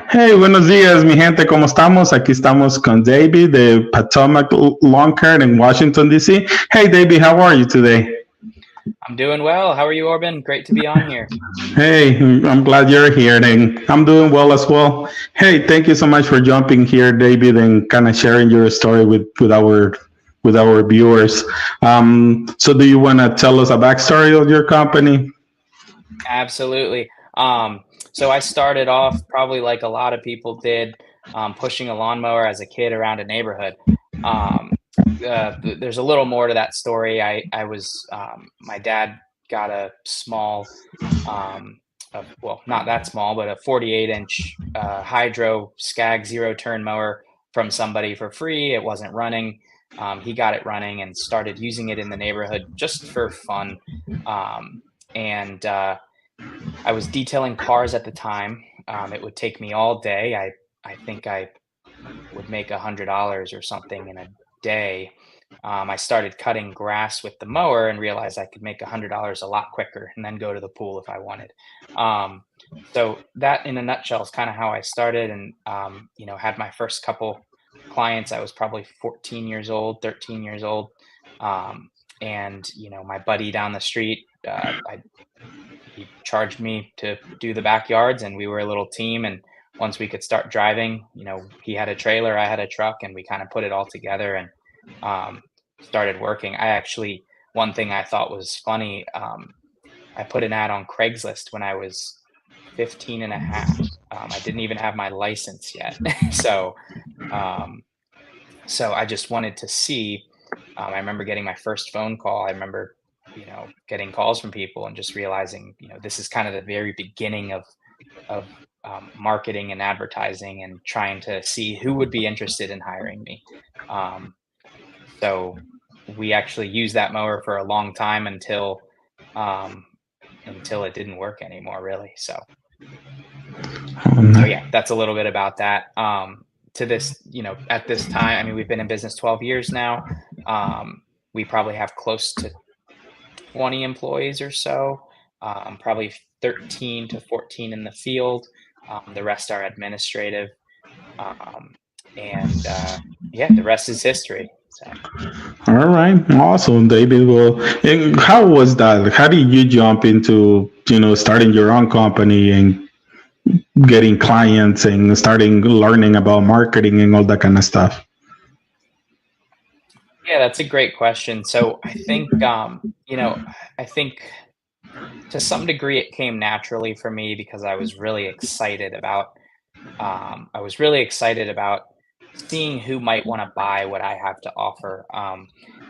Hey, buenos días, mi gente, ¿cómo estamos? Aquí estamos con David de Potomac Lawn Care in Washington, D.C. Hey, David, how are you today? I'm doing well. How are you, Orban? Great to be on here. Hey, I'm glad you're here, and I'm doing well as well. Hey, thank you so much for jumping here, David, and kind of sharing your story with our viewers. So, do you want to tell us a backstory of your company? Absolutely. So I started off probably like a lot of people did, pushing a lawnmower as a kid around a neighborhood. Um, there's a little more to that story. I was my dad got a small, well, not that small, but a 48-inch hydro Skag zero turn mower from somebody for free. It wasn't running. He got it running and started using it in the neighborhood just for fun. And I was detailing cars at the time. It would take me all day. I think I would make $100 or something in a day. I started cutting grass with the mower and realized I could make $100 a lot quicker and then go to the pool if I wanted. Um, so that, in a nutshell, is kind of how I started, and had my first couple clients. I was probably 14 years old, 13 years old, um, and my buddy down the street. He charged me to do the backyards, and we were a little team. And once we could start driving, he had a trailer, I had a truck, and we kind of put it all together and um, started working. I actually, one thing I thought was funny, I put an ad on Craigslist when I was 15 and a half. I didn't even have my license yet. so um, so I just wanted to see. I remember getting my first phone call. I remember, getting calls from people and just realizing, this is kind of the very beginning of marketing and advertising and trying to see who would be interested in hiring me. Um, so we actually used that mower for a long time um, until it didn't work anymore, really. So yeah, that's a little bit about that. To this, at this time, I mean, we've been in business 12 years now. We probably have close to 20 employees or so, probably 13 to 14 in the field. The rest are administrative. Um, and yeah, the rest is history. So. All right, awesome, David. Well, and how was that? How did you jump into starting your own company and getting clients and starting learning about marketing and all that kind of stuff? Yeah, that's a great question. So I think to some degree it came naturally for me because I was really excited about seeing who might want to buy what I have to offer.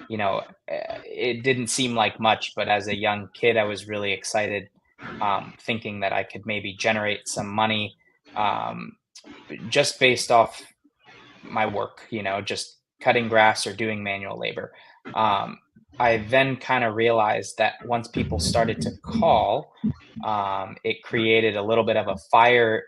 It didn't seem like much, but as a young kid, I was really excited, thinking that I could maybe generate some money, um, just based off my work, just cutting grass or doing manual labor. Um, I then kind of realized that once people started to call, it created a little bit of a fire.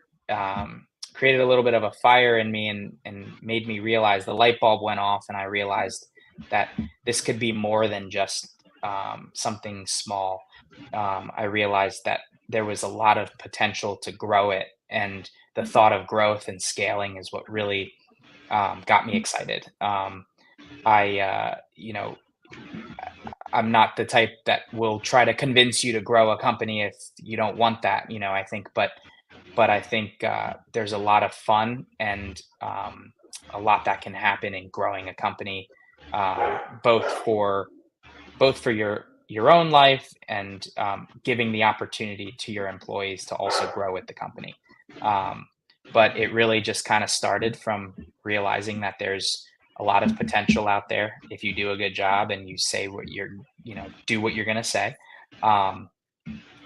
Created a little bit of a fire in me, and made me realize the light bulb went off, and I realized that this could be more than just something small. I realized that there was a lot of potential to grow it, and the thought of growth and scaling is what really got me excited. I, I'm not the type that will try to convince you to grow a company if you don't want that. I think, but I think there's a lot of fun and a lot that can happen in growing a company, uh, both for both for your own life and giving the opportunity to your employees to also grow with the company. Um, but it really just kind of started from realizing that there's a lot of potential out there if you do a good job and you say what do what you're going to say. Um,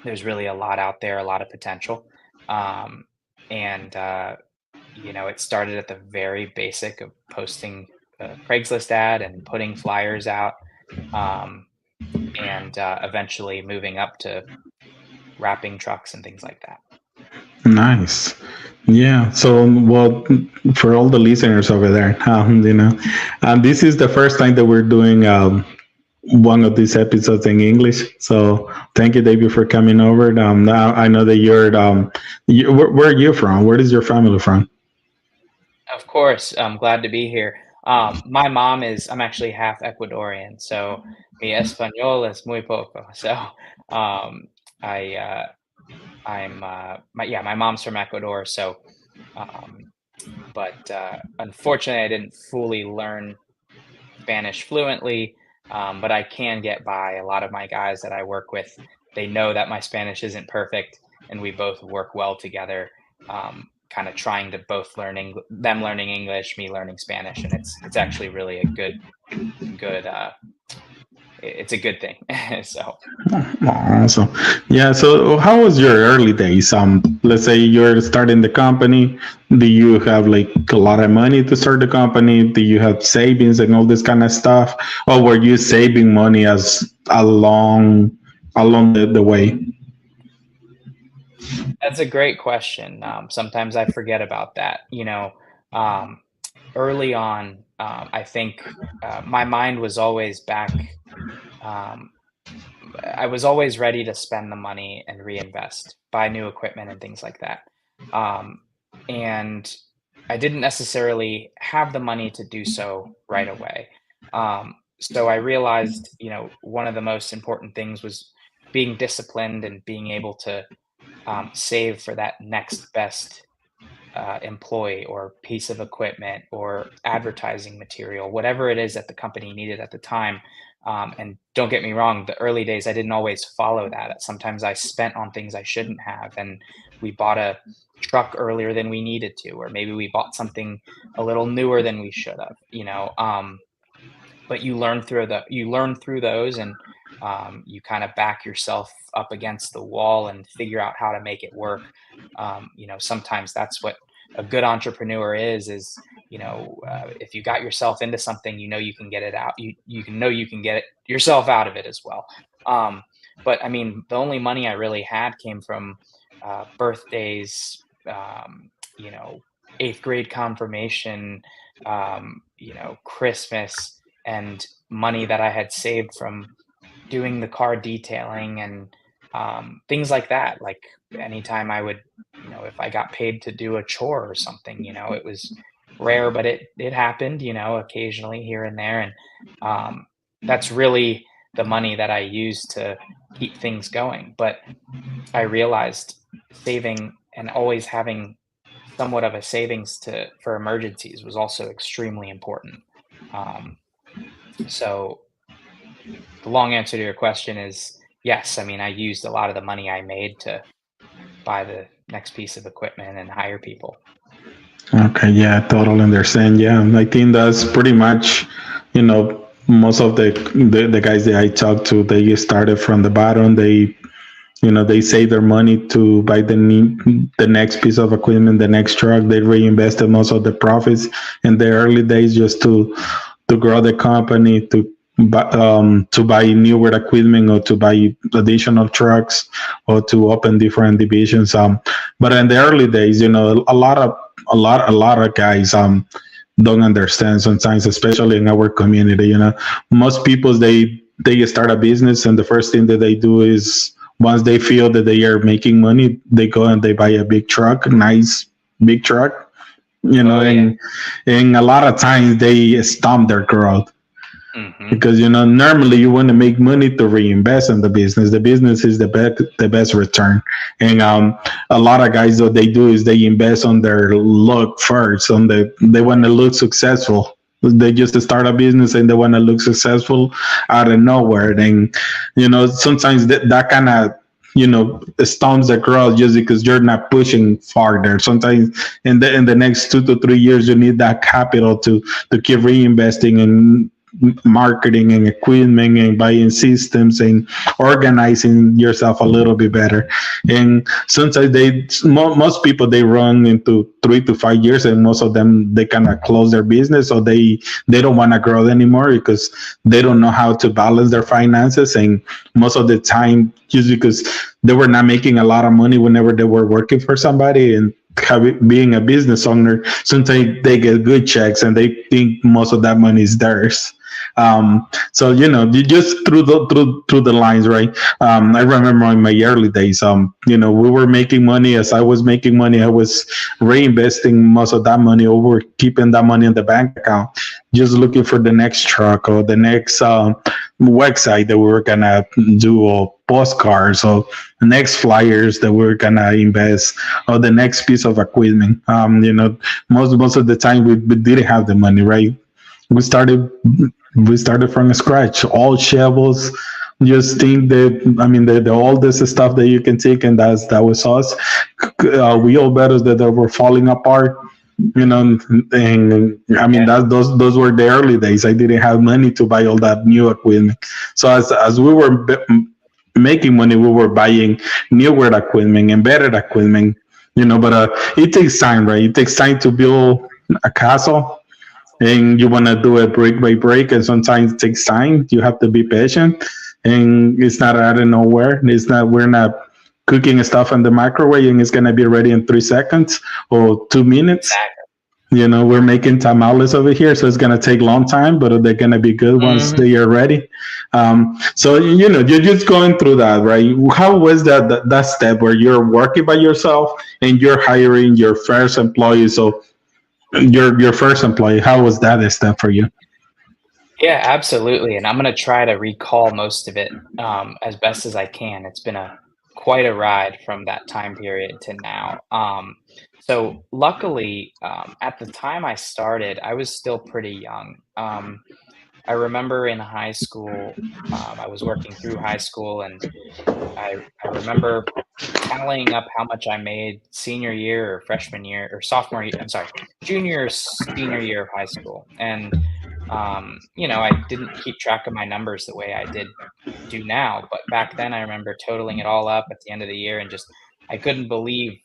there's really a lot out there, a lot of potential. Um, and it started at the very basic of posting a Craigslist ad and putting flyers out, um, and eventually moving up to wrapping trucks and things like that. Nice. Yeah. So, well, for all the listeners over there, this is the first time that we're doing one of these episodes in English. So thank you, David, for coming over. Now I know that where are you from? Where is your family from? Of course, I'm glad to be here. My mom is, I'm actually half Ecuadorian, so mi español es muy poco. So um, I, my mom's from Ecuador. So, um, but unfortunately, I didn't fully learn Spanish fluently, but I can get by. A lot of my guys that I work with, they know that my Spanish isn't perfect, and we both work well together. Kind of trying to both them learning English, me learning Spanish, and it's actually really a good it's a good thing. So Awesome. Yeah. So how was your early days? Let's say you're starting the company. Do you have like a lot of money to start the company? Do you have savings and all this kind of stuff? Or were you saving money as along the way? that's a great question. Sometimes I forget about that. Um, Early on, I think my mind was always back. Um, I was always ready to spend the money and reinvest, buy new equipment and things like that. Um, and I didn't necessarily have the money to do so right away. So I realized, one of the most important things was being disciplined and being able to save for that next best employee or piece of equipment or advertising material, whatever it is that the company needed at the time. And don't get me wrong, the early days, I didn't always follow that. Sometimes I spent on things I shouldn't have. And we bought a truck earlier than we needed to, or maybe we bought something a little newer than we should have. But you learn through those, and you kind of back yourself up against the wall and figure out how to make it work. Sometimes that's what a good entrepreneur is if you got yourself into something, you can get it out. You can get yourself out of it as well. But I mean, the only money I really had came from birthdays, you know eighth grade confirmation, Christmas, and money that I had saved from doing the car detailing and things like that. Like anytime I would, if I got paid to do a chore or something, it was rare, but it happened, occasionally here and there. And that's really the money that I used to keep things going. But I realized saving and always having somewhat of a savings to for emergencies was also extremely important. Um, so the long answer to your question is yes. I mean, I used a lot of the money I made to buy the next piece of equipment and hire people. Okay, yeah, totally understand. Yeah, I think that's pretty much, most of the guys that I talk to, they started from the bottom. They save their money to buy the next piece of equipment, the next truck. They reinvested most of the profits in the early days just to grow the company, to buy newer equipment or to buy additional trucks or to open different divisions. But in the early days, a lot of guys don't understand sometimes, especially in our community. Most people they start a business and the first thing that they do is once they feel that they are making money, they go and they buy a big truck, nice big truck, Oh yeah. and a lot of times they stomp their growth Hmm. because normally you want to make money to reinvest in the business. The business is the best return. And a lot of guys, what they do is they invest on their look first. They want to look successful. They just start a business and they want to look successful out of nowhere. And sometimes that kind of stomps the growth just because you're not pushing farther. Sometimes in the next 2 to 3 years, you need that capital to keep reinvesting in marketing and equipment and buying systems and organizing yourself a little bit better. And sometimes most people, they run into 3 to 5 years, and most of them, they kind of close their business, or they don't want to grow anymore because they don't know how to balance their finances. And most of the time, just because they were not making a lot of money whenever they were working for somebody, and being a business owner, sometimes they get good checks and they think most of that money is theirs. So you just through the lines, right? I remember in my early days, we were making money. As I was making money, I was reinvesting most of that money over keeping that money in the bank account, just looking for the next truck or the next website that we were gonna do, or postcards, or the next flyers that we were gonna invest, or the next piece of equipment. Most of the time we didn't have the money, right? We started we started from scratch, all shovels. Just think that, I mean, the oldest stuff that you can take, and that was us. Wheelbarrows that were falling apart, and I mean, Yeah. those were the early days. I didn't have money to buy all that new equipment. So as we were making money, we were buying newer equipment and better equipment. But it takes time, right? It takes time to build a castle, and you want to do it brick by brick, and sometimes it takes time. You have to be patient, and it's not out of nowhere. We're not cooking stuff in the microwave and it's going to be ready in 3 seconds or 2 minutes. Exactly. We're making tamales over here, so it's going to take a long time, but they're going to be good once Mhm. they are ready. So you're just going through that, right? How was that step where you're working by yourself and you're hiring your first employee? So your first employee, how was that a step for you? Yeah, absolutely, and I'm gonna try to recall most of it, as best as I can. It's been a quite a ride from that time period to now. So luckily, at the time I started, I was still pretty young. I remember in high school, I was working through high school, and I remember tallying up how much I made senior year or freshman year or sophomore year, I'm sorry, junior or senior year of high school. And, I didn't keep track of my numbers the way I do now. But back then, I remember totaling it all up at the end of the year and just, I couldn't believe,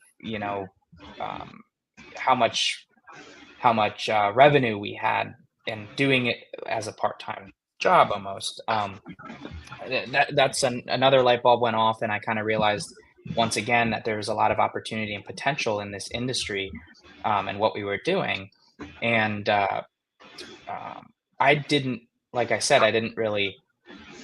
um, how much revenue we had, and doing it as a part-time job almost. Another light bulb went off, and I kind of realized once again that there was a lot of opportunity and potential in this industry, and what we were doing. And um, I didn't, like I said, I didn't really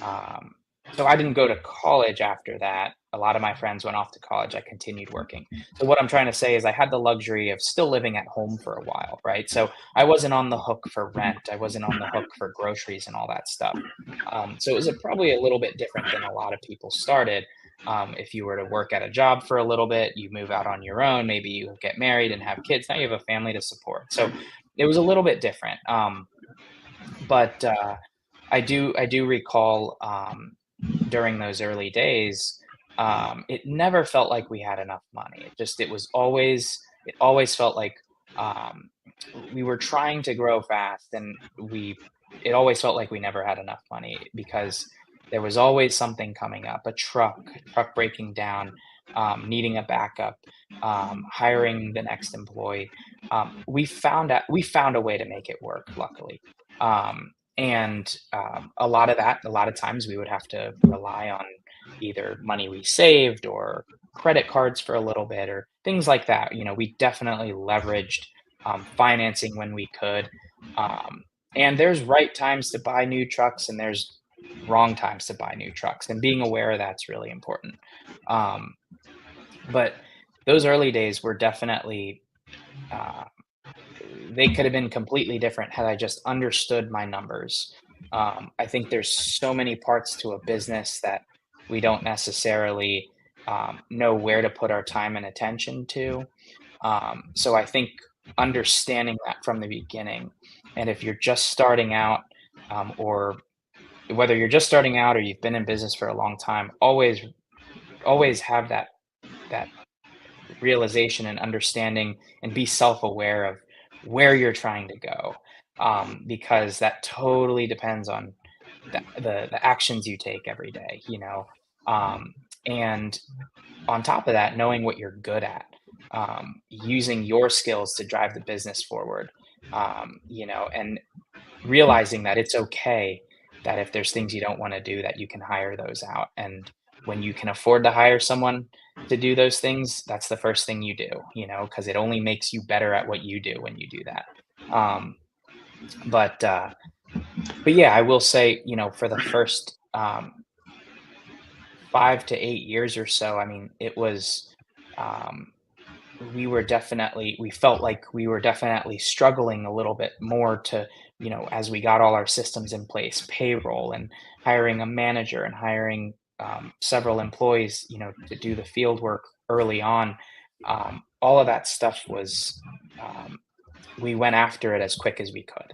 um, so I didn't go to college after that. A lot of my friends went off to college. I continued working. So what I'm trying to say is I had the luxury of still living at home for a while, right? So I wasn't on the hook for rent. I wasn't on the hook for groceries and all that stuff. So it was probably a little bit different than a lot of people started. If you were to work at a job for a little bit, you move out on your own, maybe you get married and have kids. Now you have a family to support. So it was a little bit different. But I do recall, during those early days, it never felt like we had enough money. It always felt like, um, we were trying to grow fast, and it always felt like we never had enough money because there was always something coming up, a truck breaking down, needing a backup, hiring the next employee. We found a way to make it work, luckily. And a lot of times we would have to rely on either money we saved or credit cards for a little bit or things like that. We definitely leveraged, financing when we could. Um, and there's right times to buy new trucks, and there's wrong times to buy new trucks, and being aware of that's really important. Um, but those early days were definitely, uh, they could have been completely different had I just understood my numbers. I think there's so many parts to a business that we don't necessarily, know where to put our time and attention to. So I think understanding that from the beginning, and if you're just starting out, or whether you're just starting out or you've been in business for a long time, always have that realization and understanding, and be self-aware of where you're trying to go, because that totally depends on the actions you take every day, um, and on top of that, knowing what you're good at, using your skills to drive the business forward, and realizing that it's okay, that if there's things you don't want to do, that you can hire those out. And when you can afford to hire someone to do those things, that's the first thing you do, because it only makes you better at what you do when you do that. Um, but But yeah, I will say, for the first 5 to 8 years or so, I mean, it was, um, we felt like we were definitely struggling a little bit more to, as we got all our systems in place, payroll and hiring a manager and hiring several employees, to do the field work early on. All of that stuff was, um, we went after it as quick as we could.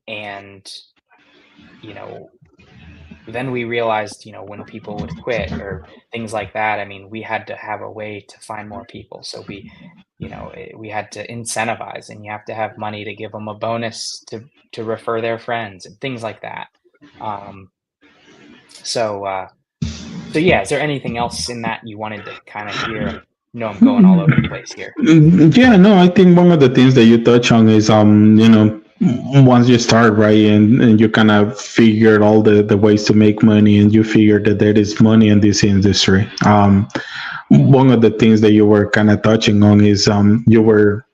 And, you know, then we realized, when people would quit or things like that, I mean, we had to have a way to find more people. So we had to incentivize, and you have to have money to give them a bonus to refer their friends and things like that. Um, so uh, so yeah, is there anything else in that you wanted to kind of hear? I'm going all over the place here. Yeah, no, I think one of the things that you touch on is, once you start, right, and you kind of figured all the ways to make money, and you figure that there is money in this industry. One of the things that you were kind of touching on is, you were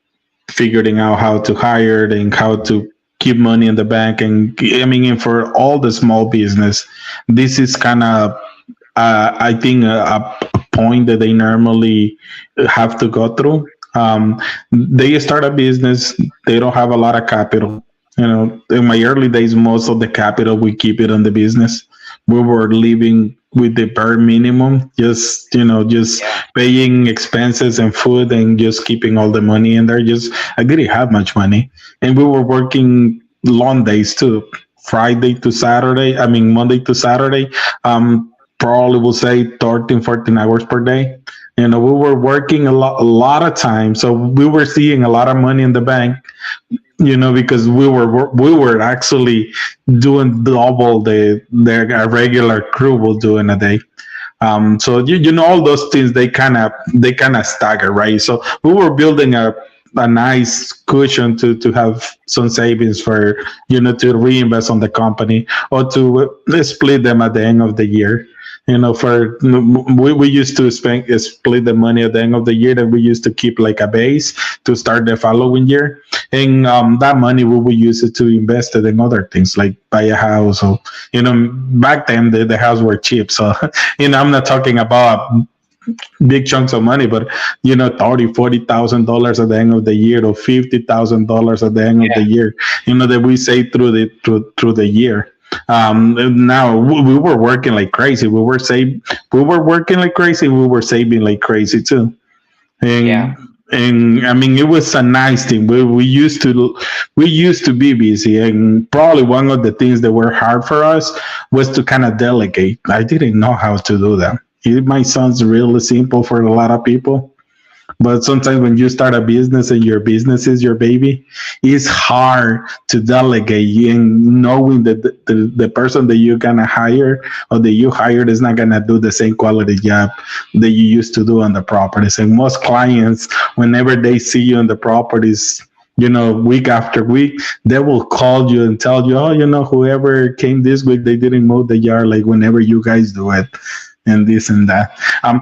figuring out how to hire and how to keep money in the bank. And I mean, and for all the small business, this is kind of, I think, a point that they normally have to go through. They start a business, they don't have a lot of capital. In my early days, most of the capital we keep it on the business. We were living with the bare minimum, just Yeah, paying expenses and food and just keeping all the money in there. Just I didn't have much money, and we were working long days too, Friday to Saturday. I mean Monday to Saturday. Probably will say 13, 14 hours per day. We were working a lot of time, so we were seeing a lot of money in the bank. Because we were actually doing double the regular crew will do in a day. So all those things, they kind of stagger, right? So we were building a nice cushion to have some savings for to reinvest on the company, or to split them at the end of the year. For we used to split the money at the end of the year, that we used to keep like a base to start the following year. And that money we would use it to invest it in other things, like buy a house. Or back then the house were cheap, so I'm not talking about big chunks of money, but 30, $40,000 at the end of the year, or $50,000 at the end of the yeah, year, that we save through the year. Now we were working like crazy. We were working like crazy. We were saving like crazy too. yeah, And I mean, it was a nice thing. We used to be busy, and probably one of the things that were hard for us was to kind of delegate. I didn't know how to do that. It might sound really simple for a lot of people, but sometimes when you start a business and your business is your baby, it's hard to delegate, and knowing that the person that you're gonna hire, or that you hired, is not gonna do the same quality job that you used to do on the properties. And most clients, whenever they see you on the properties, week after week, they will call you and tell you, oh, whoever came this week, they didn't mow the yard like whenever you guys do it, and this and that.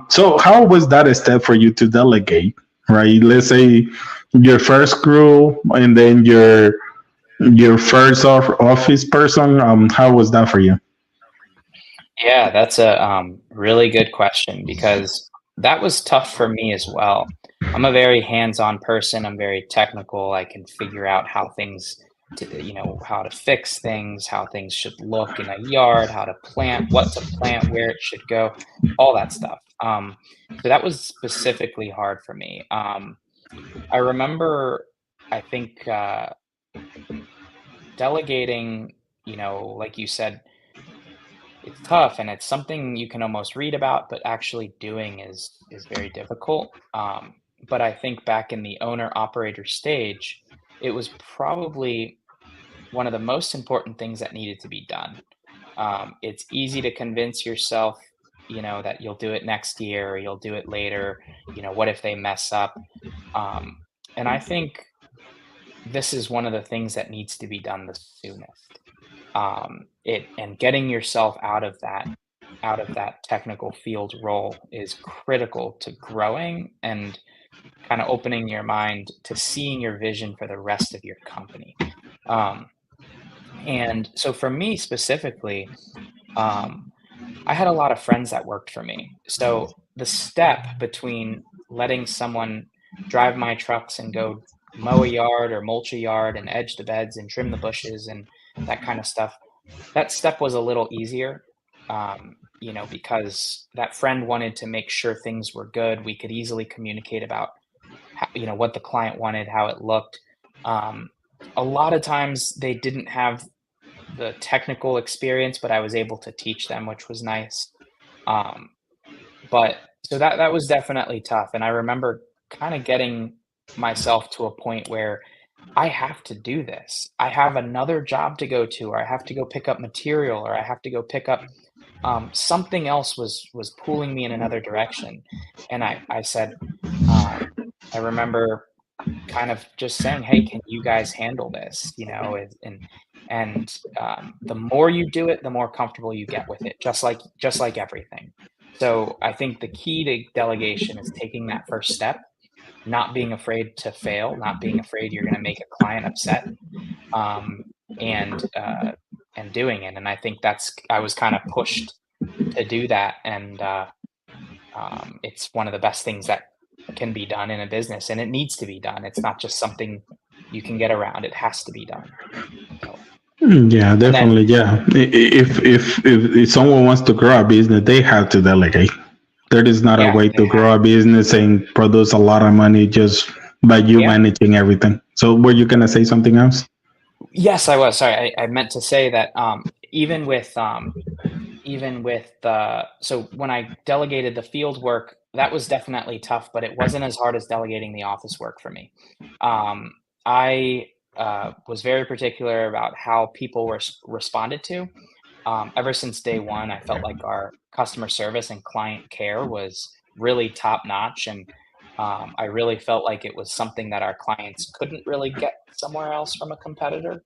So how was that a step for you to delegate, right? Let's say your first crew, and then your first office person. How was that for you? yeah. That's a really good question, because that was tough for me as well. I'm a very hands-on person. I'm very technical. I can figure out how to fix things, how things should look in a yard, how to plant, what to plant, where it should go, all that stuff. So that was specifically hard for me. I remember, I think, delegating, like you said, it's tough, and it's something you can almost read about, but actually doing is very difficult. But I think back in the owner operator stage, it was probably one of the most important things that needed to be done. It's easy to convince yourself, that you'll do it next year, or you'll do it later. What if they mess up? Um, and I think this is one of the things that needs to be done the soonest. It and getting yourself out of that technical field role is critical to growing and kind of opening your mind to seeing your vision for the rest of your company. Um, And so for me specifically, um, I had a lot of friends that worked for me. So the step between letting someone drive my trucks and go mow a yard or mulch a yard and edge the beds and trim the bushes and that kind of stuff, that step was a little easier, because that friend wanted to make sure things were good. We could easily communicate about what the client wanted, how it looked. Um, a lot of times they didn't have the technical experience, but I was able to teach them, which was nice. Um, but so that was definitely tough, and I remember kinda getting myself to a point where I have to do this. I have another job to go to, or I have to go pick up material, or I have to go pick up something else was pulling me in another direction, and I said, I remember kind of just saying, "Hey, can you guys handle this?" The more you do it, the more comfortable you get with it, just like everything. So I think the key to delegation is taking that first step, not being afraid to fail, not being afraid you're going to make a client upset, um, and doing it. And I think I was kind of pushed to do that, and it's one of the best things that can be done in a business, and it needs to be done. It's not just something you can get around. It has to be done. So, Yeah, and then definitely. Yeah, if someone wants to grow a business, they have to delegate. There is not a yeah, way they to have. grow a business and produce a lot of money just by you Yeah. managing everything. So, were you gonna say something else? Yes, I was. Sorry, I meant to say that even with the so when I delegated the field work, that was definitely tough, but it wasn't as hard as delegating the office work for me. I was very particular about how people were responded to. Ever since day one, I felt like our customer service and client care was really top notch, and I really felt like it was something that our clients couldn't really get somewhere else from a competitor.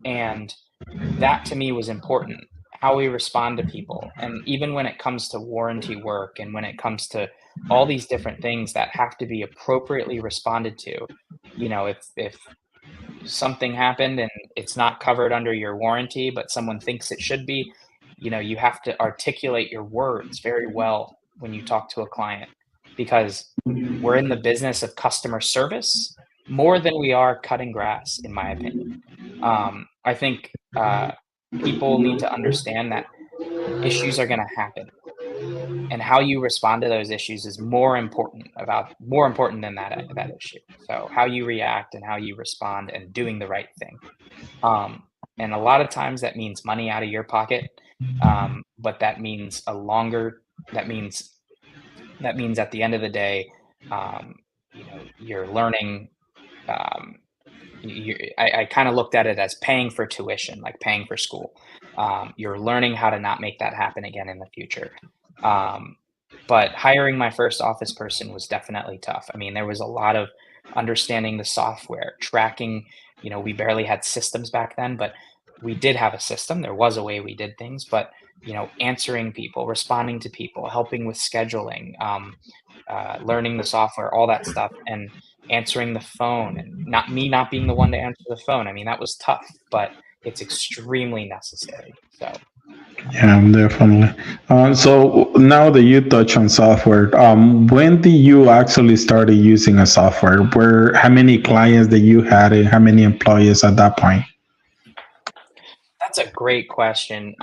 And that to me was important, how we respond to people. And even when it comes to warranty work and when it comes to all these different things that have to be appropriately responded to, if something happened and it's not covered under your warranty, but someone thinks it should be, you have to articulate your words very well when you talk to a client because we're in the business of customer service more than we are cutting grass, in my opinion. I think people need to understand that issues are going to happen, and how you respond to those issues is more important than that issue. So how you react and how you respond and doing the right thing. And a lot of times that means money out of your pocket, but that means at the end of the day, you're learning. Um, I kind of looked at it as paying for tuition, like paying for school. You're learning how to not make that happen again in the future. Um, but hiring my first office person was definitely tough. I mean, there was a lot of understanding the software, tracking. We barely had systems back then, but we did have a system. There was a way we did things, but answering people, responding to people, helping with scheduling, learning the software, all that stuff, and answering the phone, and not being the one to answer the phone. I mean, that was tough, but it's extremely necessary. So, Yeah, definitely. So now that you touch on software, when did you actually started using a software? How many clients that you had and how many employees at that point? that's a great question.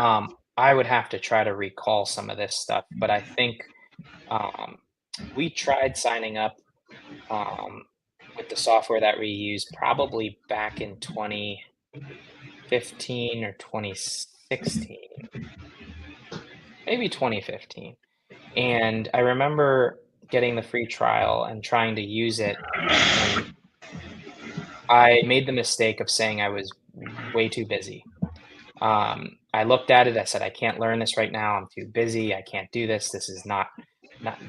I would have to try to recall some of this stuff, but I think um, we tried signing up um, with the software that we use probably back in 2015 or 2016, maybe 2015. And I remember getting the free trial and trying to use it, and I made the mistake of saying I was way too busy. I looked at it, I said, "I can't learn this right now, I'm too busy, I can't do this, this is not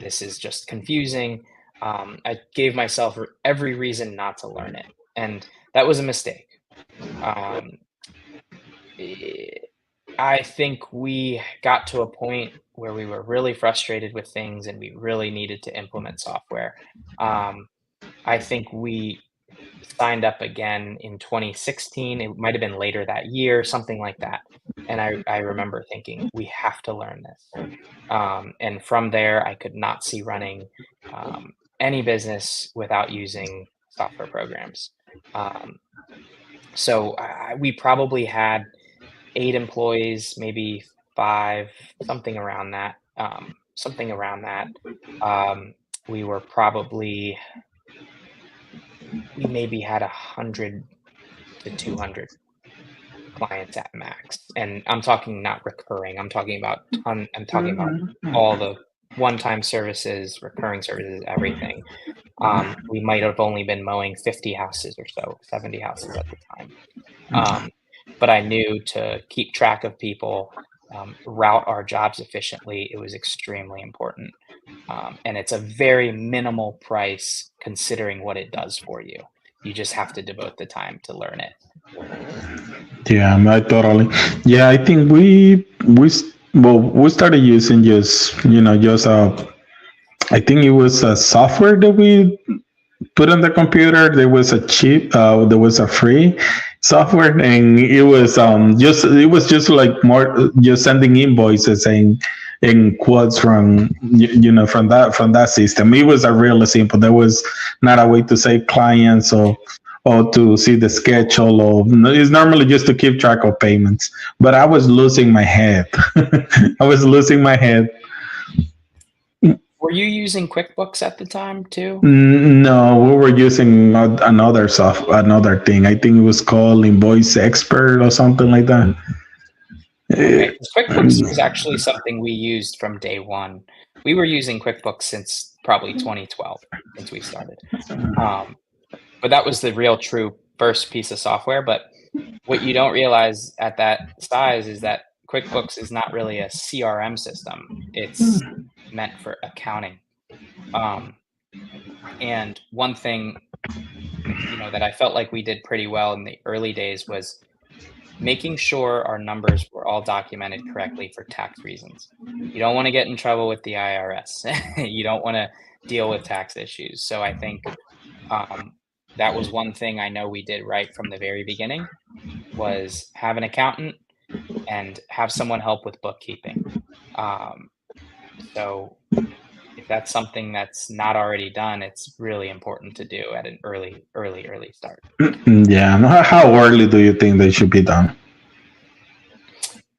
this is just confusing." I gave myself every reason not to learn it, and that was a mistake. Um, eh, I think we got to a point where we were really frustrated with things and we really needed to implement software. Um, I think we signed up again in 2016. It might have been later that year, something like that. And I remember thinking, we have to learn this. And from there, I could not see running any business without using software programs. Um, we probably had 8 employees, maybe five, something around that. Something around that. Um, we were probably we maybe had 100 to 200 clients at max, and I'm talking not recurring. I'm talking about all the one-time services, recurring services, everything. We might have only been mowing 50 houses or so, 70 houses at the time. Um, but I knew to keep track of people, route our jobs efficiently. It was extremely important. And it's a very minimal price considering what it does for you. You just have to devote the time to learn it. Yeah, I totally. Yeah, I think we started using just I think it was a software that we put on the computer. There was a cheap, there was a free software, and it was just like more just sending invoices and quotes from from that system. It was a really simple. There was not a way to save clients or to see the schedule, or it's normally just to keep track of payments. But I was losing my head. I was losing my head. Were you using QuickBooks at the time too? No, we were using another thing. I think it was called Invoice Expert or something like that. Okay, QuickBooks was actually something we used from day one. We were using QuickBooks since probably 2012, since we started. But that was the real true first piece of software. But what you don't realize at that size is that QuickBooks is not really a CRM system. It's meant for accounting. And one thing, that I felt like we did pretty well in the early days was making sure our numbers were all documented correctly for tax reasons. You don't want to get in trouble with the IRS. You don't want to deal with tax issues. So I think that was one thing I know we did right from the very beginning, was have an accountant and have someone help with bookkeeping. So if that's something that's not already done, it's really important to do at an early start. Yeah. How early do you think they should be done?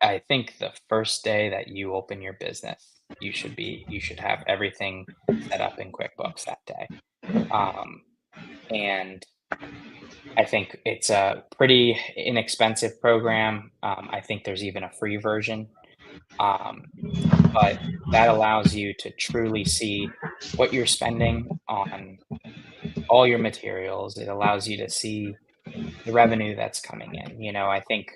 I think the first day that you open your business, you should have everything set up in QuickBooks that day. And I think it's a pretty inexpensive program. I think there's even a free version. But that allows you to truly see what you're spending on all your materials. It allows you to see the revenue that's coming in. I think,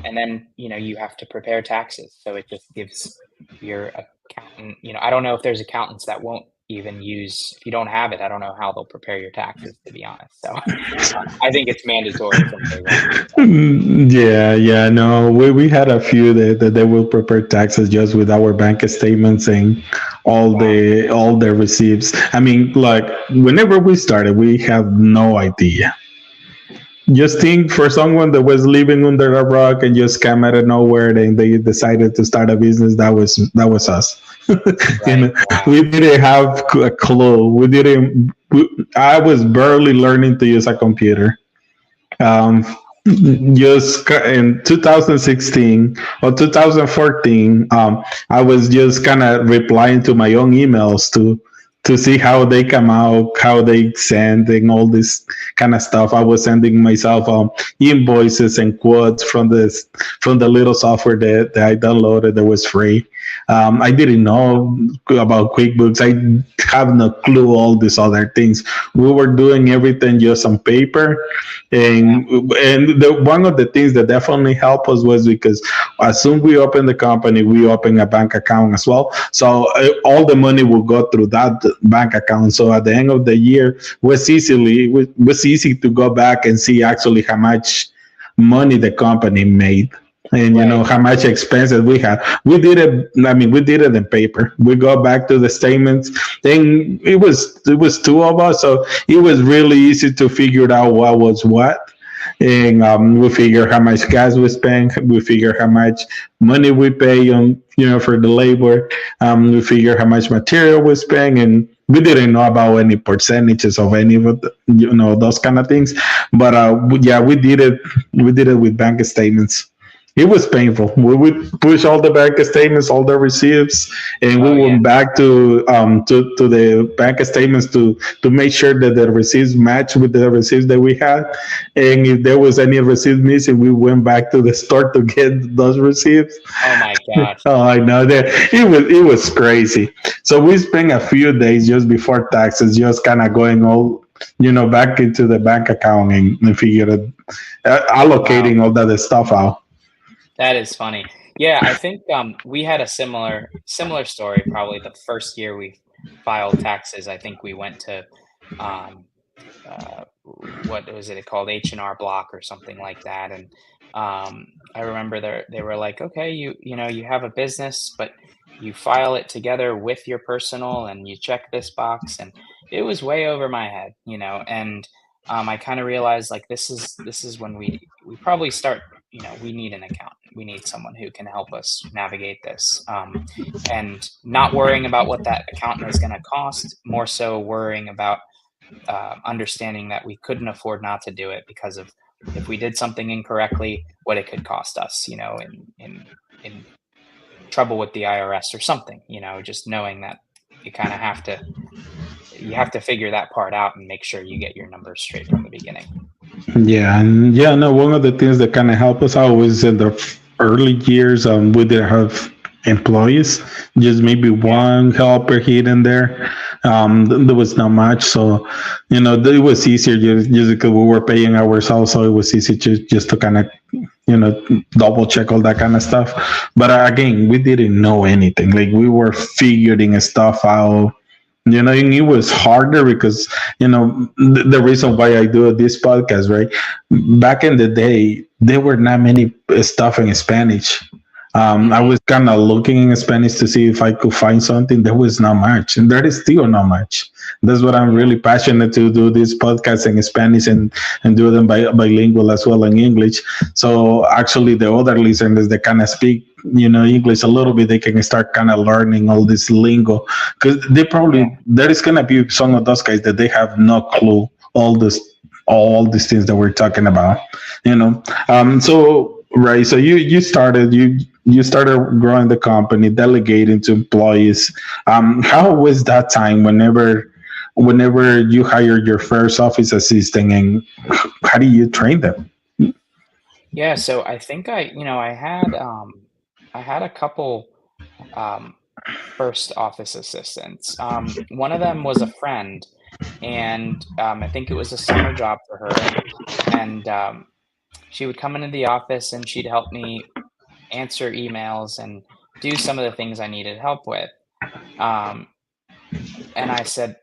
and then you have to prepare taxes, so it just gives your accountant. I don't know if there's accountants that won't even use. If you don't have it, I don't know how they'll prepare your taxes, to be honest. So I think it's mandatory from day one. Yeah. No, we had a few that they will prepare taxes just with our bank statements and all the receipts. I mean, like whenever we started, we had no idea. Just think, for someone that was living under a rock and just came out of nowhere and they decided to start a business, that was us. Right. Wow. We didn't have a clue. I was barely learning to use a computer. Just in 2016 or 2014, I was just kind of replying to my own emails to see how they come out, how they send, and all this kind of stuff. I was sending myself invoices and quotes from the little software that I downloaded that was free. I didn't know about QuickBooks. I have no clue all these other things. We were doing everything just on paper, and one of the things that definitely helped us was because as soon as we opened the company, we opened a bank account as well. So all the money will go through that bank account. So at the end of the year, it was easy to go back and see actually how much money the company made. and Right. how much expenses we had. We did it. I mean, we did it in paper. We go back to the statements. Then it was two of us, so it was really easy to figure out what was what. And we figure how much gas we spend. We figure how much money we pay on for the labor. We figure how much material we spend, and we didn't know about any percentages of any of those kind of things. But yeah, we did it. We did it with bank statements. It was painful. We would push all the bank statements, all the receipts, and we Oh yeah. went back to the bank statements to make sure that the receipts match with the receipts that we had. And if there was any receipt missing, we went back to the store to get those receipts. Oh my gosh. Oh, I know that it was crazy. So we spent a few days just before taxes, just kind of going all back into the bank account and figure it, Wow. allocating all that stuff out. That is funny. Yeah, I think we had a similar story. Probably the first year we filed taxes, I think we went to um, what was it called, H&R Block or something like that. And I remember they were like, okay, you have a business, but you file it together with your personal, and you check this box, and it was way over my head, and I kind of realized like this is when we probably start. We need an accountant. We need someone who can help us navigate this, and not worrying about what that accountant is going to cost, more so worrying about understanding that we couldn't afford not to do it because of if we did something incorrectly, what it could cost us, in trouble with the IRS or something, just knowing that you kind of have to figure that part out and make sure you get your numbers straight from the beginning. Yeah, and yeah, no, one of the things that kind of helped us out was in the early years, we didn't have employees, just maybe Yeah. one helper here and there. There was not much, so it was easier just because we were paying ourselves, so it was easy just to kind of double check all that kind of stuff. But again, we didn't know anything. Like we were figuring stuff out. And it was harder because the reason why I do this podcast, right? Back in the day, there were not many stuff in Spanish. I Hmm. was kind of looking in Spanish to see if I could find something. There was not much, and there is still not much. That's what I'm Yeah. really passionate to do this podcast in Spanish and do them bilingual as well in English. So actually, the other listeners that kind of speak English a little bit, they can start kind of learning all this lingo because they Yeah. probably there is gonna be some of those guys that they have no clue all these things that we're talking about. So right, so you started growing the company, delegating to employees. How was that time whenever you hired your first office assistant, and how do you train them? Yeah. So I think I had a couple um, first office assistants. One of them was a friend, and I think it was a summer job for her, and she would come into the office and she'd help me answer emails and do some of the things I needed help with. Um, and I said,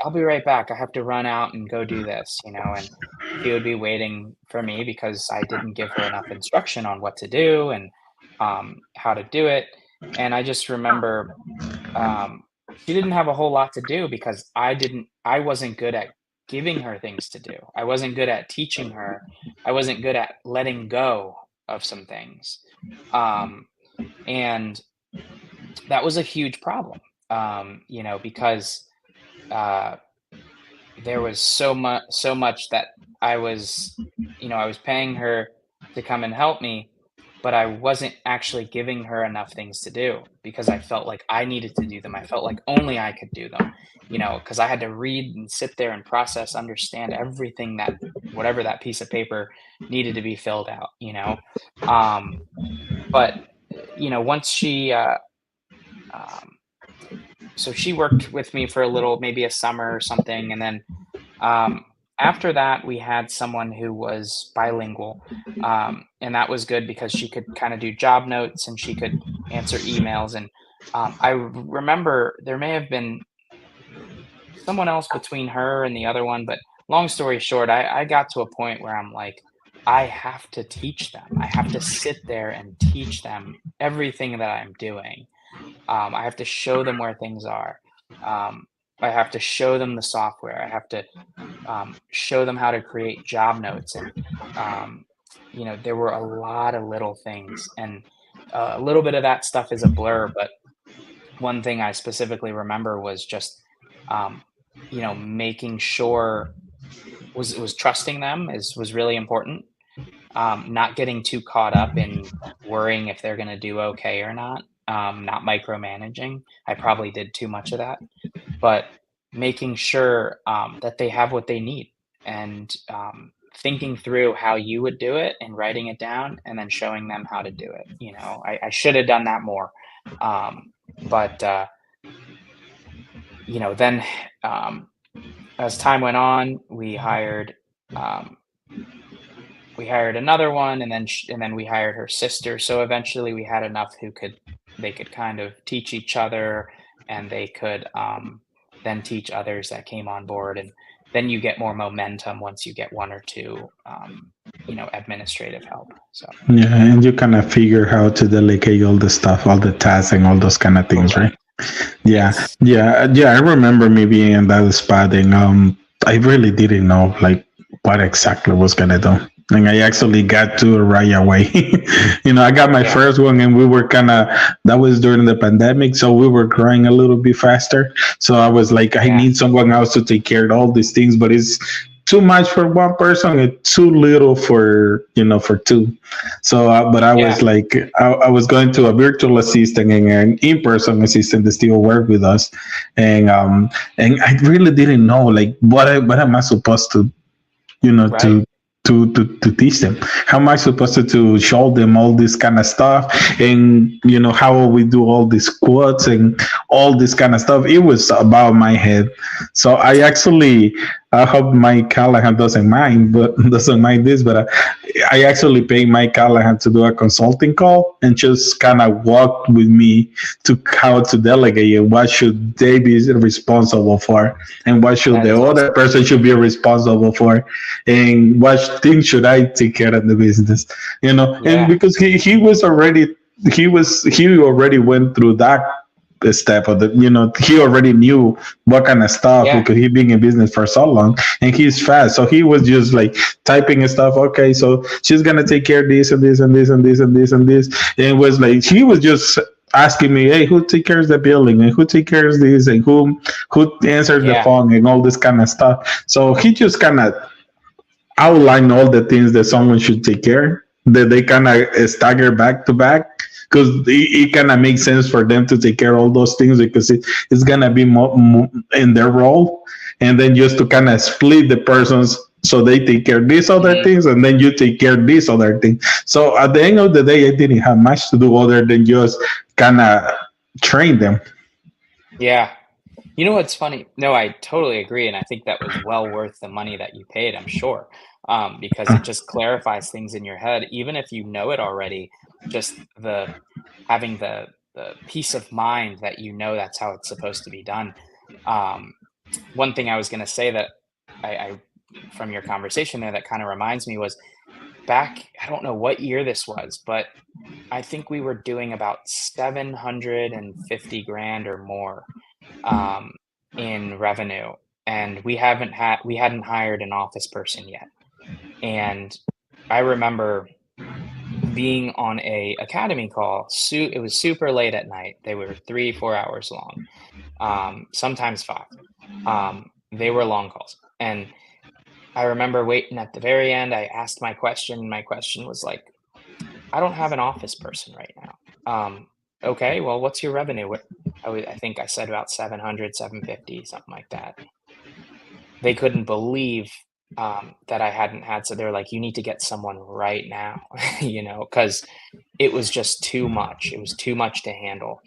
I'll be right back. I have to run out and go do this, and she would be waiting for me because I didn't give her enough instruction on what to do and how to do it. And I just remember she didn't have a whole lot to do because I wasn't good at giving her things to do. I wasn't good at teaching her. I wasn't good at letting go of some things. Um, and that was a huge problem, because uh, there was so much that I was paying her to come and help me, but I wasn't actually giving her enough things to do because I felt like I needed to do them. I felt like only I could do them, because I had to read and sit there and process, understand everything that whatever that piece of paper needed to be filled out. Um, but once um, so she worked with me for a little, maybe a summer or something, and then um, after that, we had someone who was bilingual, and that was good because she could kind of do job notes and she could answer emails. And remember there may have been someone else between her and the other one, but long story short, I got to a point where I'm like, I have to teach them. I have to sit there and teach them everything that I'm doing. I have to show them where things are. Um, I have to show them the software. I have to show them how to create job notes. And, um, there were a lot of little things. And a little bit of that stuff is a blur. But one thing I specifically remember was just, um, making sure was trusting them was really important. Not getting too caught up in worrying if they're going to do okay or not. Not micromanaging. I probably did too much of that, but making sure that they have what they need, and thinking through how you would do it and writing it down and then showing them how to do it. I should have done that more. But then um, as time went on, um, we hired another one, and then we hired her sister. So eventually, we had enough who they could kind of teach each other, and they could then teach others that came on board, and then you get more momentum once you get one or two, administrative help. So Yeah, and you kind of figure how to delegate all the stuff, all the tasks, and all those kind of things, right? correct. Yeah, Yes. yeah. I remember me being in that spot, and I really didn't know like what exactly was gonna do, and I actually got to it right away. I got my Yeah. first one, and we were kind of that was during the pandemic, so we were growing a little bit faster. So I was like, I Yeah. need someone else to take care of all these things, but it's too much for one person and too little for two. So but I Yeah. was like, I was going to a virtual assistant and an in-person assistant that still work with us, and I really didn't know like what am I supposed to Right. to teach them. How am I supposed to show them all this kind of stuff, and how will we do all these quotes and all this kind of stuff? It was about my head. So I hope Mike Callahan doesn't mind this, but I actually paid Mike Callahan to do a consulting call and just kind of walk with me to how to delegate and what should they be responsible for, and what should That the is other awesome. person should be responsible for, and what things should I take care of the business, and Yeah. because he already went through that step of he already knew what kind of stuff Yeah. because he been in business for so long, and he's fast, so he was just like typing and stuff. Okay, so she's gonna take care of this and this and this and this and this and this, and it was like he was just asking me, hey, who take care of the building and who take care of this and who answers the Yeah. phone and all this kind of stuff. So he just kind of outline all the things that someone should take care that they kind of stagger back to back, because it kind of makes sense for them to take care of all those things because it's gonna be more in their role, and then just to kind of split the persons so they take care of these other Mhm. things and then you take care of these other things. So at the end of the day, I didn't have much to do other than just kind of train them. Yeah. You know what's funny? No, I totally agree, and I think that was well worth the money that you paid, I'm sure, because it just clarifies things in your head, even if you know it already. Just the having the peace of mind that that's how it's supposed to be done. Um, One thing I was going to say that I from your conversation there that kind of reminds me was back. I don't know what year this was, but I think we were doing about 750 grand or more um, in revenue, and we hadn't hired an office person yet. And I remember being on a academy call. It was super late at night. They were 3 4 hours long, sometimes five. They were long calls, and I remember waiting at the very end. I asked my question. My question was like, I don't have an office person right now. Okay, well, what's your revenue? I think I said about 700, 750, something like that. They couldn't believe that I hadn't had. So they're like, you need to get someone right now, because it was just too much. It was too much to handle.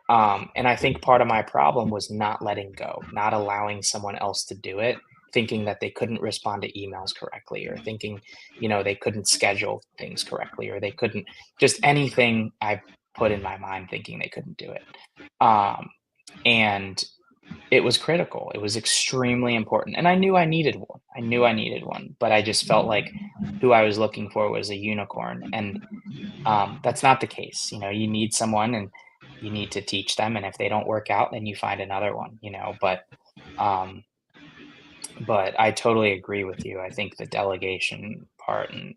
And I think part of my problem was not letting go, not allowing someone else to do it, thinking that they couldn't respond to emails correctly, or thinking, they couldn't schedule things correctly, or they couldn't just anything I put in my mind thinking they couldn't do it. Um, and It was critical. It was extremely important, and I knew I needed one. I knew I needed one, but I just felt like who I was looking for was a unicorn, and that's not the case. You need someone, and you need to teach them, and if they don't work out, then you find another one. Um, but I totally agree with you. I think the delegation part, and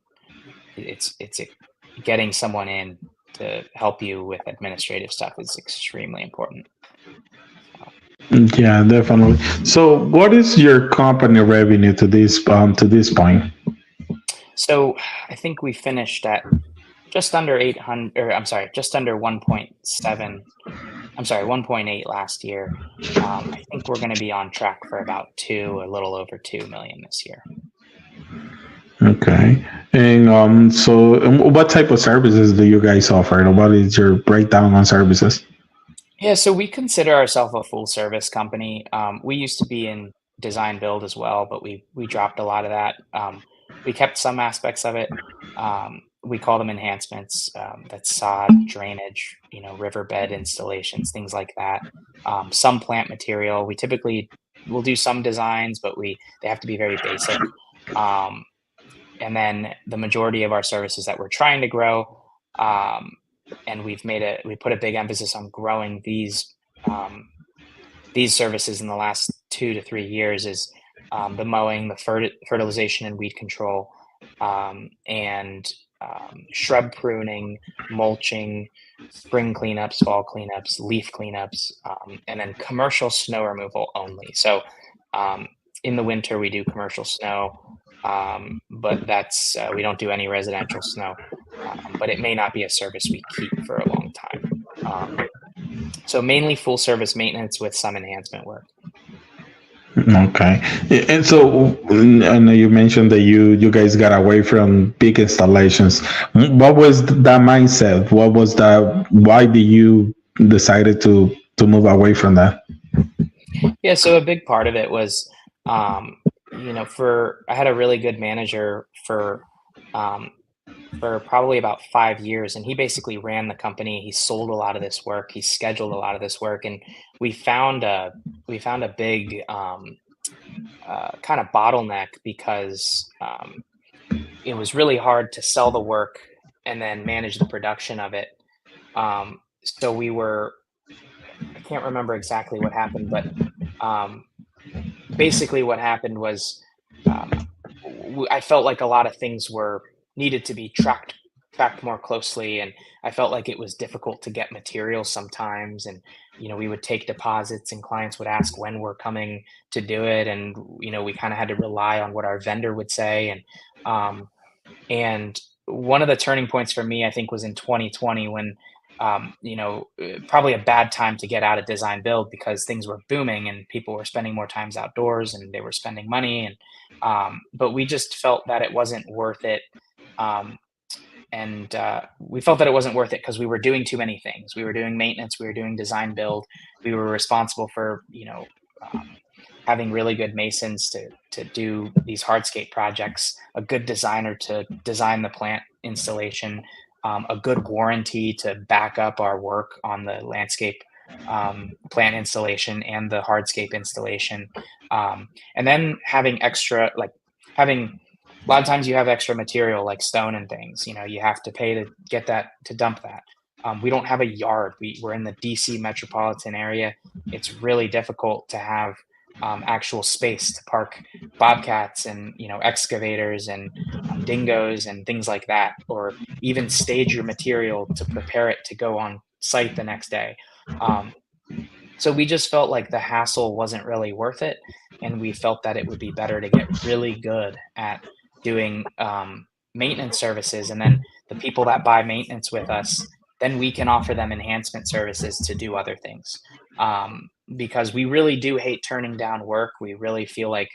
getting someone in to help you with administrative stuff is extremely important. So. Yeah, definitely. So, what is your company revenue to this point? So I think we finished at just under 800, or I'm sorry, just under 1.7. I'm sorry, 1.8 last year. I think we're going to be on track for about a little over 2 million this year. Okay. And what type of services do you guys offer? And what is your breakdown on services? Yeah, so we consider ourselves a full service company. We used to be in design build as well, but we dropped a lot of that. We kept some aspects of it. We call them enhancements. That's sod, drainage, riverbed installations, things like that. Some plant material. We typically will do some designs, but they have to be very basic. Um, and then the majority of our services that we're trying to grow, um, and we put a big emphasis on growing um, these services in the last 2 to 3 years is the mowing, the fertilization and weed control, and shrub pruning, mulching, spring cleanups, fall cleanups, leaf cleanups, and then commercial snow removal only. So um, in the winter we do commercial snow, but that's we don't do any residential snow. But it may not be a service we keep for a long time. So mainly full service maintenance with some enhancement work. Okay. And so I know you mentioned that you guys got away from big installations. What was that mindset? What was that? Why did you decided to move away from that? Yeah, so a big part of it was, um, for I had a really good manager um, for probably about 5 years, and he basically ran the company. He sold a lot of this work. He scheduled a lot of this work, and we found a we found a big kind of bottleneck because it was really hard to sell the work and then manage the production of it. So I can't remember exactly what happened, but um, basically what happened was um, I felt like a lot of things were needed to be tracked more closely, and I felt like it was difficult to get materials sometimes. And we would take deposits, and clients would ask when we're coming to do it, and we kind of had to rely on what our vendor would say. Um, and one of the turning points for me, I think, was in 2020 when, probably a bad time to get out of design build because things were booming and people were spending more times outdoors and they were spending money. But we just felt that it wasn't worth it. Um, and We felt that it wasn't worth it because we were doing too many things. We were doing maintenance, we were doing design build, we were responsible for having really good masons to do these hardscape projects, a good designer to design the plant installation, a good warranty to back up our work on the landscape plant installation and the hardscape installation, and then having extra, like having a lot of times you have extra material like stone and things. You have to pay to get that, to dump that. We don't have a yard. We're in the DC metropolitan area. It's really difficult to have actual space to park bobcats and excavators and dingoes and things like that, or even stage your material to prepare it to go on site the next day. Um, so we just felt like the hassle wasn't really worth it, and we felt that it would be better to get really good at doing maintenance services, and then the people that buy maintenance with us, then we can offer them enhancement services to do other things. Because we really do hate turning down work. We really feel like,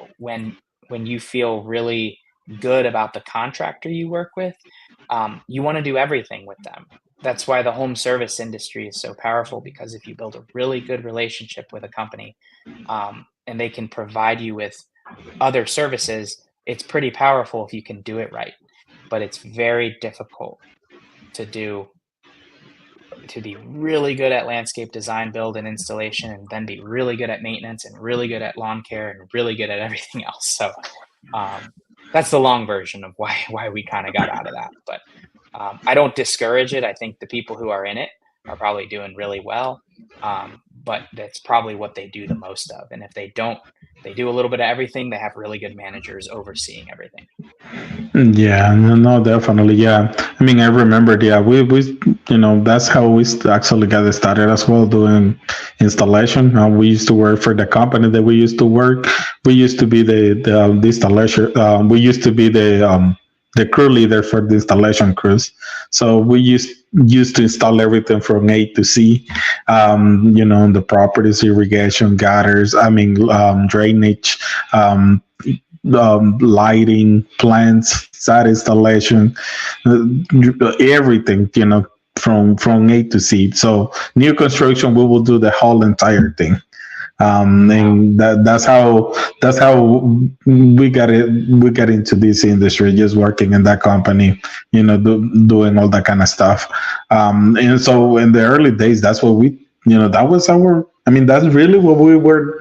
when you feel really good about the contractor you work with, you want to do everything with them. That's why the home service industry is so powerful, because if you build a really good relationship with a company, and they can provide you with other services, it's pretty powerful if you can do it right. But it's very difficult to do to be really good at landscape design, build, and installation, and then be really good at maintenance and really good at lawn care and really good at everything else. So um, that's the long version of why we kind of got out of that. But I don't discourage it. I think the people who are in it are probably doing really well, but that's probably what they do the most of. And if they don't, they do a little bit of everything. They have really good managers overseeing everything. Yeah, no, no, definitely. Yeah. I mean, I remembered, yeah, that's how actually got started as well, doing installation. We used to work for the company that we used to work. We used to be the installation, we used to be the crew leader for the installation crews. So we used to install everything from A to Z, the properties, irrigation, gutters, I mean, drainage, lighting, plants, site installation, everything, from A to Z. So new construction, we will do the whole entire thing. Wow. And that's how we got into this industry, just working in that company, doing all that kind of stuff. And so in the early days, that's what that was I mean, that's really what we were.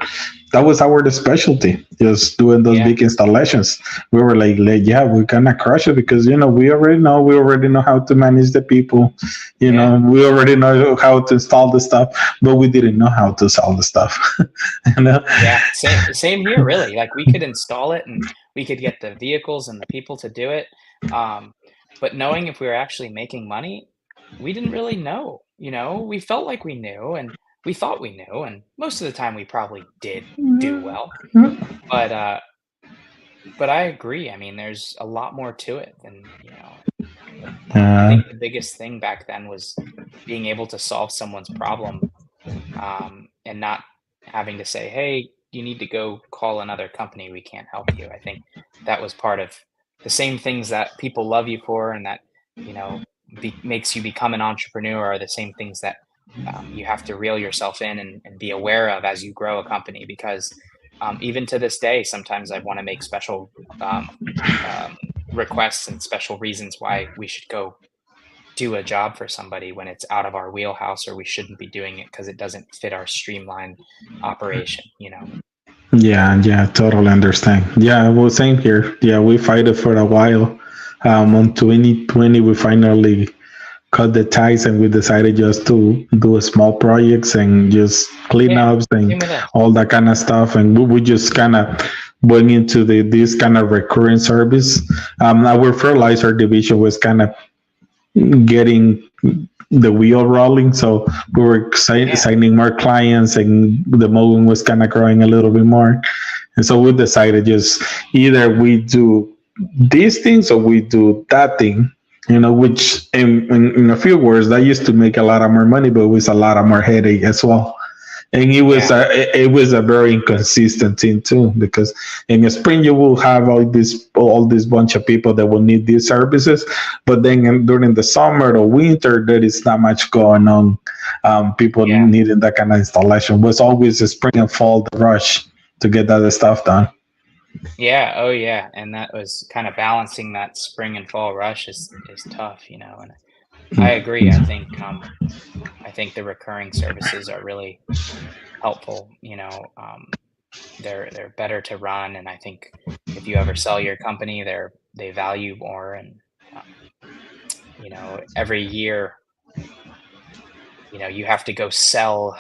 That was our specialty, just doing those Yeah. big installations. We were like, yeah, we're gonna crush it because we already know how to manage the people. Yeah. We already know how to install the stuff, but we didn't know how to sell the stuff. you know? Yeah, same here, really. Like we could install it and we could get the vehicles and the people to do it. Um, but knowing if we were actually making money, we didn't really know. We felt like we knew and we thought we knew, and most of the time we probably did do well. But I agree. I mean, there's a lot more to it than, I Uh, think the biggest thing back then was being able to solve someone's problem, and not having to say, "Hey, you need to go call another company. We can't help you." I think that was part of the same things that people love you for, and that you know makes you become an entrepreneur are the same things that you have to reel yourself in and be aware of as you grow a company. Because even to this day, sometimes I want to make special um, um, requests and special reasons why we should go do a job for somebody when it's out of our wheelhouse, or we shouldn't be doing it because it doesn't fit our streamlined operation. yeah, yeah, totally understand. Yeah, well, same here. Yeah, we fight it for a while. On 2020, we finally cut the ties and we decided just to do small projects and just Yeah, cleanups and same with us. all that kind of stuff. And we just kind of went into this kind of recurring service. Our fertilizer division was kind of getting the wheel rolling. So we were Yeah, signing more clients and the mowing was kind of growing a little bit more. And so we decided just either we do these things or we do that thing, which in a few words, that used to make a lot of more money, but it was a lot of more headache as well. And yeah, it was a very inconsistent thing too, because in the spring you will have all this bunch of people that will need these services, but then during the summer or winter there is not much going on. People yeah, needing that kind of installation was always a spring and fall the rush to get that stuff done. yeah. Oh, yeah. And that was kind of balancing that spring and fall rush is tough. And I agree. I think the recurring services are really helpful. They're better to run, and I think if you ever sell your company, they value more. And every year, you have to go sell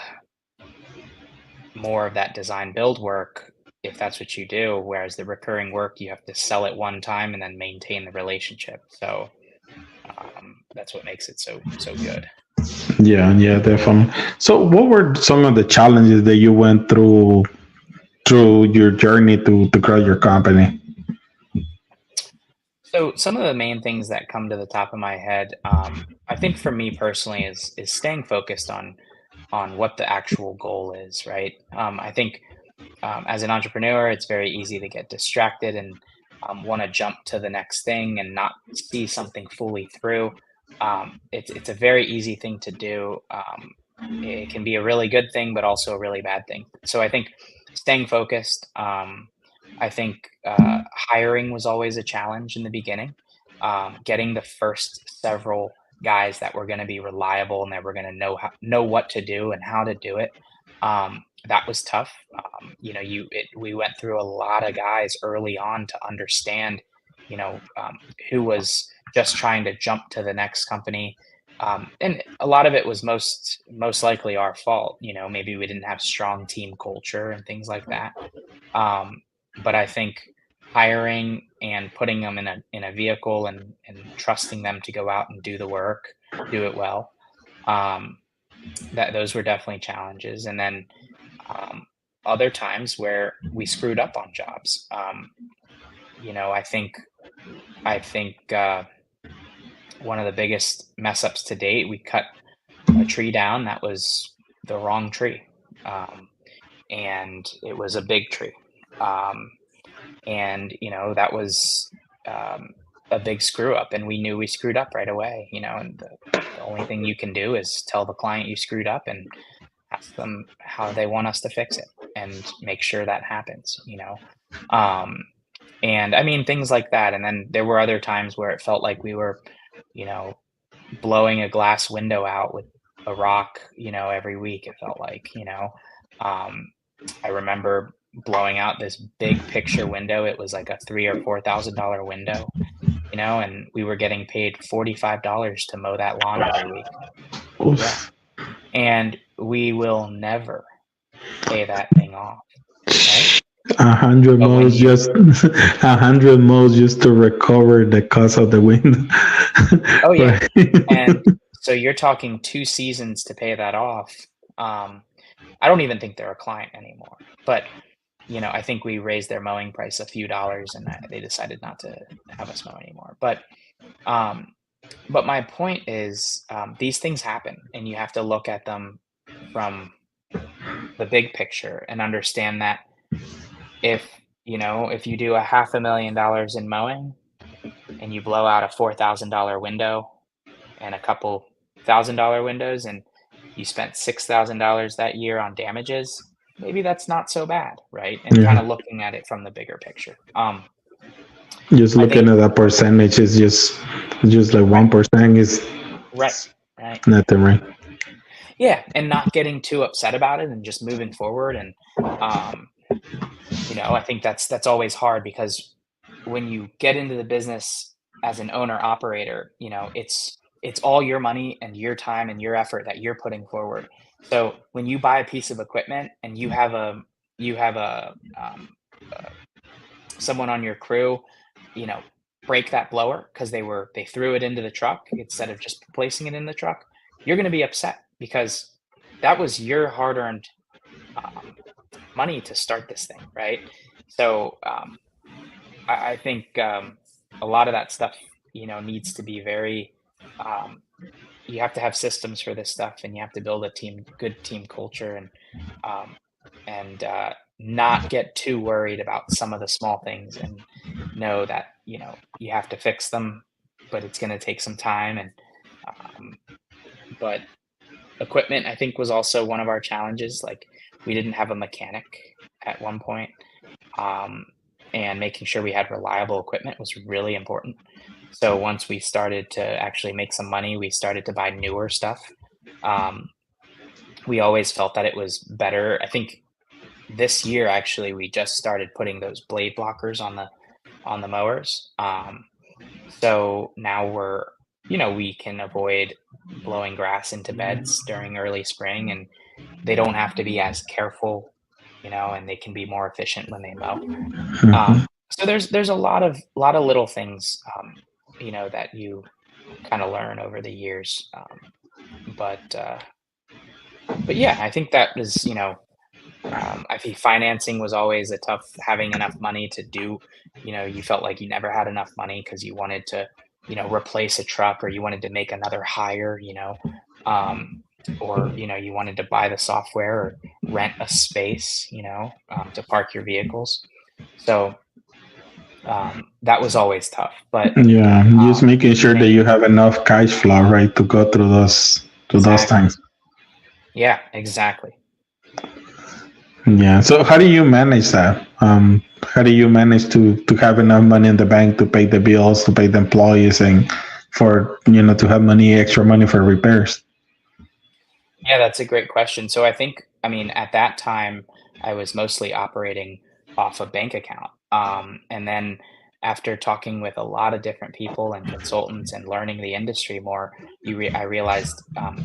more of that design build work if that's what you do, whereas the recurring work, you have to sell it one time and then maintain the relationship. So that's what makes it so good. Yeah, yeah, definitely. So what were some of the challenges that you went through your journey to grow your company? So some of the main things that come to the top of my head, I think for me personally, is staying focused on what the actual goal is, right? I think as an entrepreneur, it's very easy to get distracted and want to jump to the next thing and not see something fully through. It's a very easy thing to do. It can be a really good thing, but also a really bad thing. So I think staying focused. I think hiring was always a challenge in the beginning. Getting the first several guys that were going to be reliable and that were going to know what to do and how to do it. That was tough. We went through a lot of guys early on to understand, who was just trying to jump to the next company. And a lot of it was most likely our fault. Maybe we didn't have strong team culture and things like that. But I think hiring and putting them in a vehicle and trusting them to go out and do the work, do it well. That those were definitely challenges. And then other times where we screwed up on jobs. I think one of the biggest mess ups to date, we cut a tree down that was the wrong tree, and it was a big tree. And that was a big screw up, and we knew we screwed up right away. And the only thing you can do is tell the client you screwed up and ask them how they want us to fix it and make sure that happens. And I mean things like that. And then there were other times where it felt like we were blowing a glass window out with a rock every week. It felt like I remember blowing out this big picture window. It was like a $3,000 or $4,000 window, and we were getting paid $45 to mow that lawn every week. Oof. Yeah. And we will never pay that thing off. Right? 100 mows just 100 mows just to recover the cost of the window. Oh yeah. And so you're talking 2 seasons to pay that off. I don't even think they're a client anymore, but I think we raised their mowing price a few dollars, and they decided not to have us mow anymore. But my point is, these things happen, and you have to look at them from the big picture and understand that if you do $500,000 in mowing and you blow out a $4,000 window and a couple $1,000 windows, and you spent $6,000 that year on damages, maybe that's not so bad, right? And kind of looking at it from the bigger picture. Just looking at that percentage is just like 1% is right. nothing, right? Yeah, and not getting too upset about it and just moving forward. And I think that's always hard, because when you get into the business as an owner operator, it's all your money and your time and your effort that you're putting forward. So when you buy a piece of equipment and you have someone on your crew, break that blower because they threw it into the truck instead of just placing it in the truck, you're going to be upset, because that was your hard-earned money to start this thing, right? So I think a lot of that stuff, needs to be very. You have to have systems for this stuff, and you have to build a good team culture, and not get too worried about some of the small things, and know that you have to fix them, but it's going to take some time. And but equipment, I think, was also one of our challenges. Like, we didn't have a mechanic at one point, and making sure we had reliable equipment was really important. So once we started to actually make some money, we started to buy newer stuff. We always felt that it was better. I think this year, actually, we just started putting those blade blockers on the mowers. So now we can avoid blowing grass into beds during early spring, and they don't have to be as careful, and they can be more efficient when they mow. So there's a lot of little things, that you kind of learn over the years. But yeah, I think that was, I think financing was always a tough, having enough money to do, you felt like you never had enough money because you wanted to, replace a truck, or you wanted to make another hire, or, you wanted to buy the software or rent a space, to park your vehicles. So that was always tough, but just making sure that you have enough cash flow, right, to go through those times. Yeah, exactly. Yeah. So how do you manage that? How do you manage to have enough money in the bank to pay the bills, to pay the employees, and for to have extra money for repairs? Yeah, that's a great question. So I mean, at that time, I was mostly operating off a bank account. And then after talking with a lot of different people and consultants and learning the industry more, I realized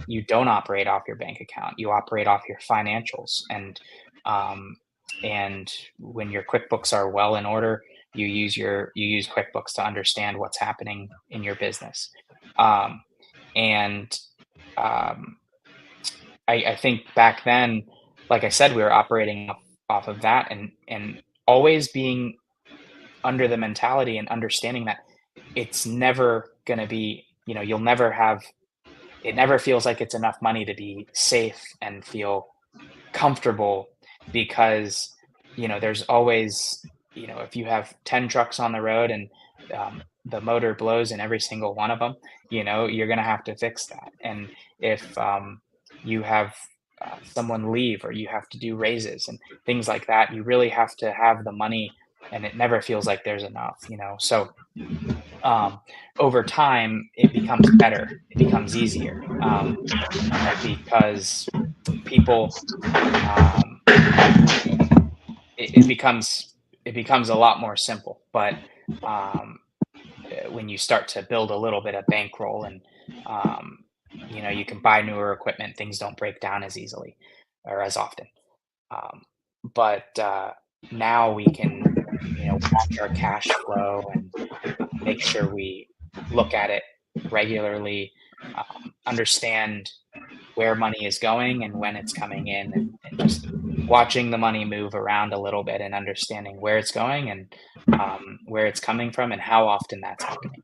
you don't operate off your bank account. You operate off your financials, um, and when your QuickBooks are well in order, you use QuickBooks to understand what's happening in your business. Um, and um, I think back then, like I said, we were operating off of that, and always being under the mentality and understanding that it's never gonna be, you'll never have, it never feels like it's enough money to be safe and feel comfortable, because there's always, if you have 10 trucks on the road and the motor blows in every single one of them, you're going to have to fix that. And if you have someone leave, or you have to do raises and things like that, you really have to have the money, and it never feels like there's enough. So um, over time it becomes better, it becomes easier, because people, um, it becomes a lot more simple. But um, when you start to build a little bit of bankroll, and um, you can buy newer equipment, things don't break down as easily or as often. Um, but now we can, watch our cash flow and make sure we look at it regularly, understand where money is going and when it's coming in, and just watching the money move around a little bit and understanding where it's going, and where it's coming from, and how often that's happening.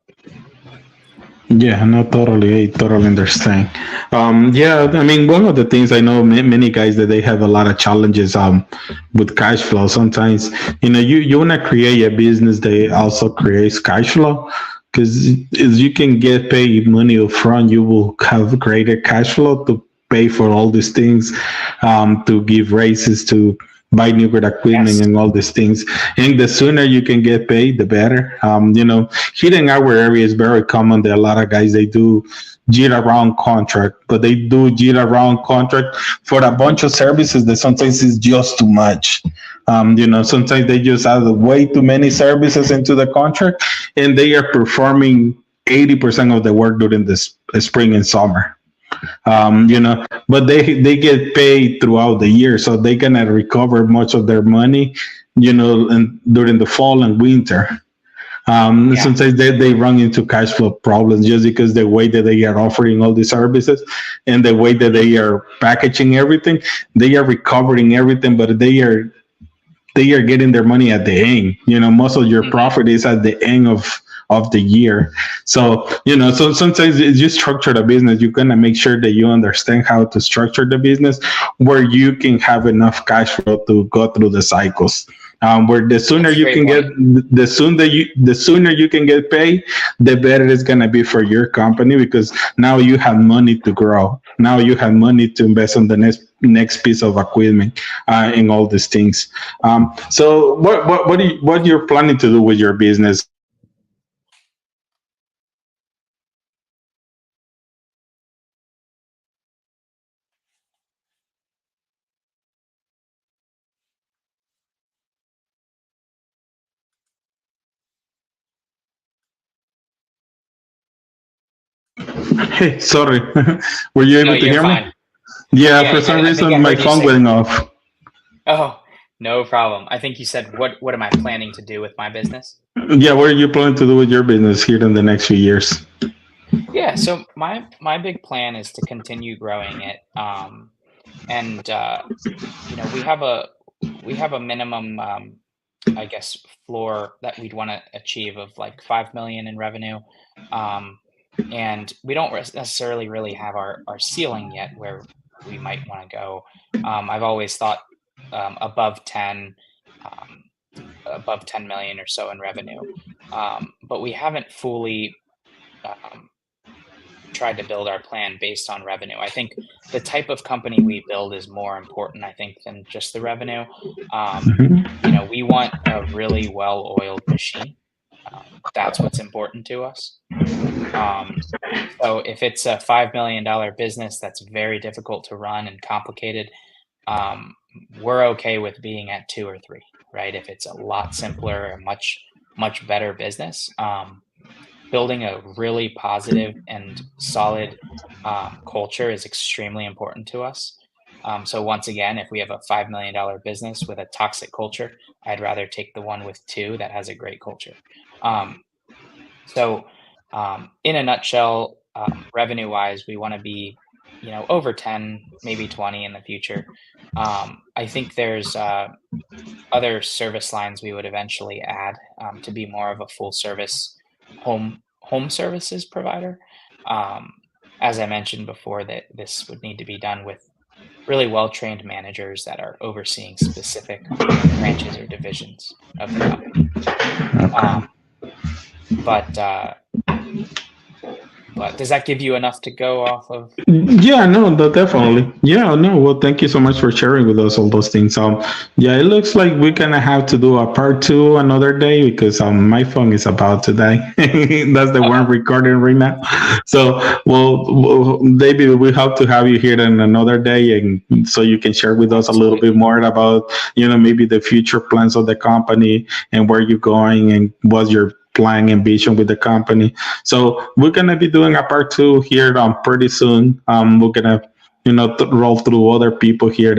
Yeah, no, totally. I totally understand. Yeah, I mean, one of the things I know many guys that they have a lot of challenges with cash flow. Sometimes, you want to create a business that also creates cash flow, because as you can get paid money up front, you will have greater cash flow to pay for all these things, to give raises, to buy new good equipment Yes. and all these things. And the sooner you can get paid, the better. Here in our area is very common that a lot of guys, they do year round contract, but they do year round contract for a bunch of services that sometimes is just too much. Sometimes they just add way too many services into the contract, and they are performing 80% of the work during the spring and summer. But they get paid throughout the year, so they cannot recover much of their money, and during the fall and winter. Yeah. Sometimes they run into cash flow problems just because the way that they are offering all these services and the way that they are packaging everything, they are recovering everything, but they are getting their money at the end. Most of your Mhm. profit is at the end of the year. So, so sometimes as you structure the business, you're gonna make sure that you understand how to structure the business where you can have enough cash flow to go through the cycles. Where the sooner That's a you great can get, point. the sooner you can get paid, the better it's gonna be for your company, because now you have money to grow. Now you have money to invest on the next piece of equipment, and all these things. So what you're planning to do with your business? Hey, sorry. Were you No, able to you're hear me? fine. Yeah, Yeah, for some I think I reason my heard you phone say. went off. Oh, no problem. I think you said, what am I planning to do with my business? Yeah, what are you planning to do with your business here in the next few years? Yeah, so my big plan is to continue growing it. And we have a minimum, I guess, floor that we'd want to achieve of like 5 million in revenue. Um, and we don't necessarily really have our ceiling yet, where we might want to go. I've always thought above 10, um, above 10 million or so in revenue. But we haven't fully um, tried to build our plan based on revenue. I think the type of company we build is more important, I think, than just the revenue. Um, Mhm. we want a really well-oiled machine. That's what's important to us. So if it's a $5 million business that's very difficult to run and complicated, um, we're okay with being at 2 or 3, right? If it's a lot simpler, a much better business, building a really positive and solid culture is extremely important to us. So once again, if we have a $5 million business with a toxic culture, I'd rather take the one with 2 that has a great culture. Um, so, in a nutshell, revenue wise, we want to be, over 10, maybe 20 in the future. I think there's other service lines we would eventually add to be more of a full service home services provider. Um, as I mentioned before, that this would need to be done with really well trained managers that are overseeing specific branches or divisions of the company. Okay. Um, but but does that give you enough to go off of? Yeah, no, definitely. Yeah, no. Well, thank you so much for sharing with us all those things. Yeah, it looks like we're gonna have to do a part two another day because my phone is about to die. That's the one Uh-oh. recording right now. So, David, we hope to have you here in another day, and so you can share with us a little bit Absolutely. more about, maybe the future plans of the company and where you're going and what's your plan and vision with the company. So we're gonna be doing a part two here pretty soon. We're gonna roll through other people here,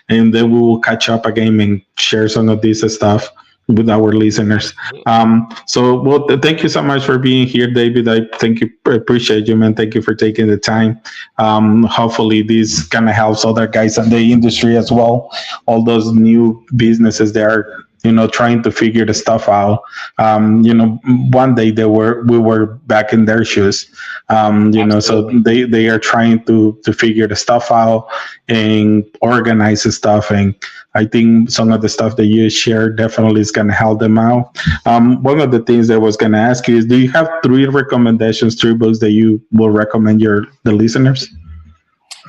and then we will catch up again and share some of this stuff with our listeners. Absolutely. So well, thank you so much for being here, David. I thank you, appreciate you, man. Thank you for taking the time. Hopefully this kind of helps other guys in the industry as well. All those new businesses that are trying to figure the stuff out. One day we were back in their shoes. So Absolutely. they are trying to figure the stuff out and organize the stuff. And I think some of the stuff that you shared definitely is going to help them out. One of the things that I was going to ask you is, do you have 3 books that you will recommend the listeners?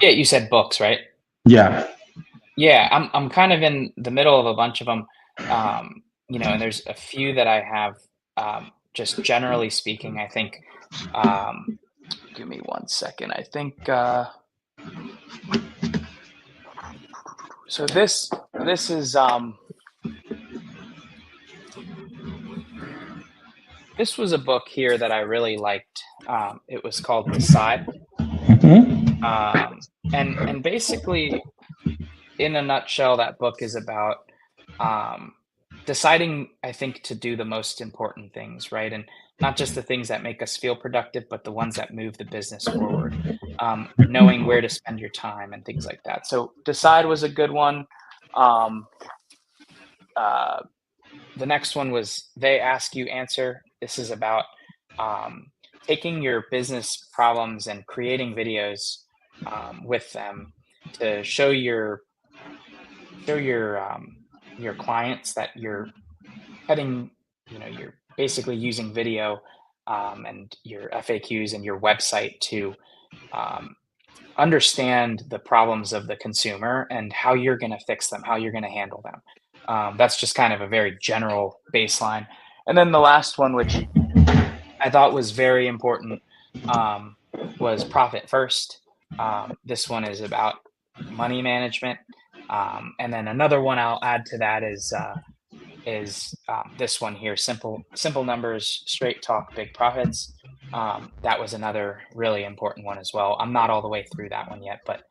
Yeah, you said books, right? Yeah. Yeah, I'm kind of in the middle of a bunch of them. And there's a few that I have. Just generally speaking, I think. Um, Give me 1 second. I think. So this is this was a book here that I really liked. It was called Decide. Mhm. And basically, in a nutshell, that book is about um, deciding, I think, to do the most important things, right? And not just the things that make us feel productive, but the ones that move the business forward. Knowing where to spend your time and things like that. So, Decide was a good one. Um, uh, the next one was They Ask You Answer. This is about um, taking your business problems and creating videos with them to show your clients that you're cutting, you're basically using video and your FAQs and your website to um, understand the problems of the consumer and how you're going to fix them, how you're going to handle them. That's just kind of a very general baseline. And then the last one, which I thought was very important, um, was Profit First. This one is about money management. And then another one I'll add to that is this one here, simple numbers, straight talk, big profits. That was another really important one as well. I'm not all the way through that one yet, but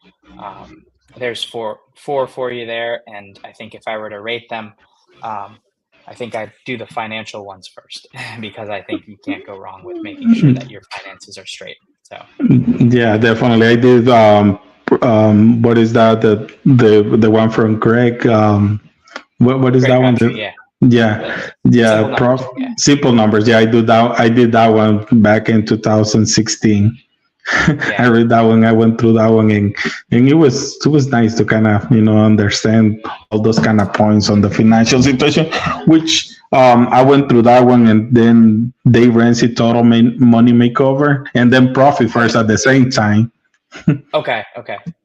there's four for you there. And I think if I were to rate them, um, I think I'd do the financial ones first because I think you can't go wrong with making sure that your finances are straight. So Yeah, definitely. I did. What is that? The one from Greg. What is Greg that one? Crabtree, yeah, Yeah, the yeah. simple numbers, yeah, Simple numbers. Yeah, I do that. I did that one back in 2016. I yeah, read that one. I went through that one, and it was nice to kind of understand all those kind of points on the financial situation. Which I went through that one, and then Dave Ramsey Total Money Makeover, and then Profit First at the same time. Okay,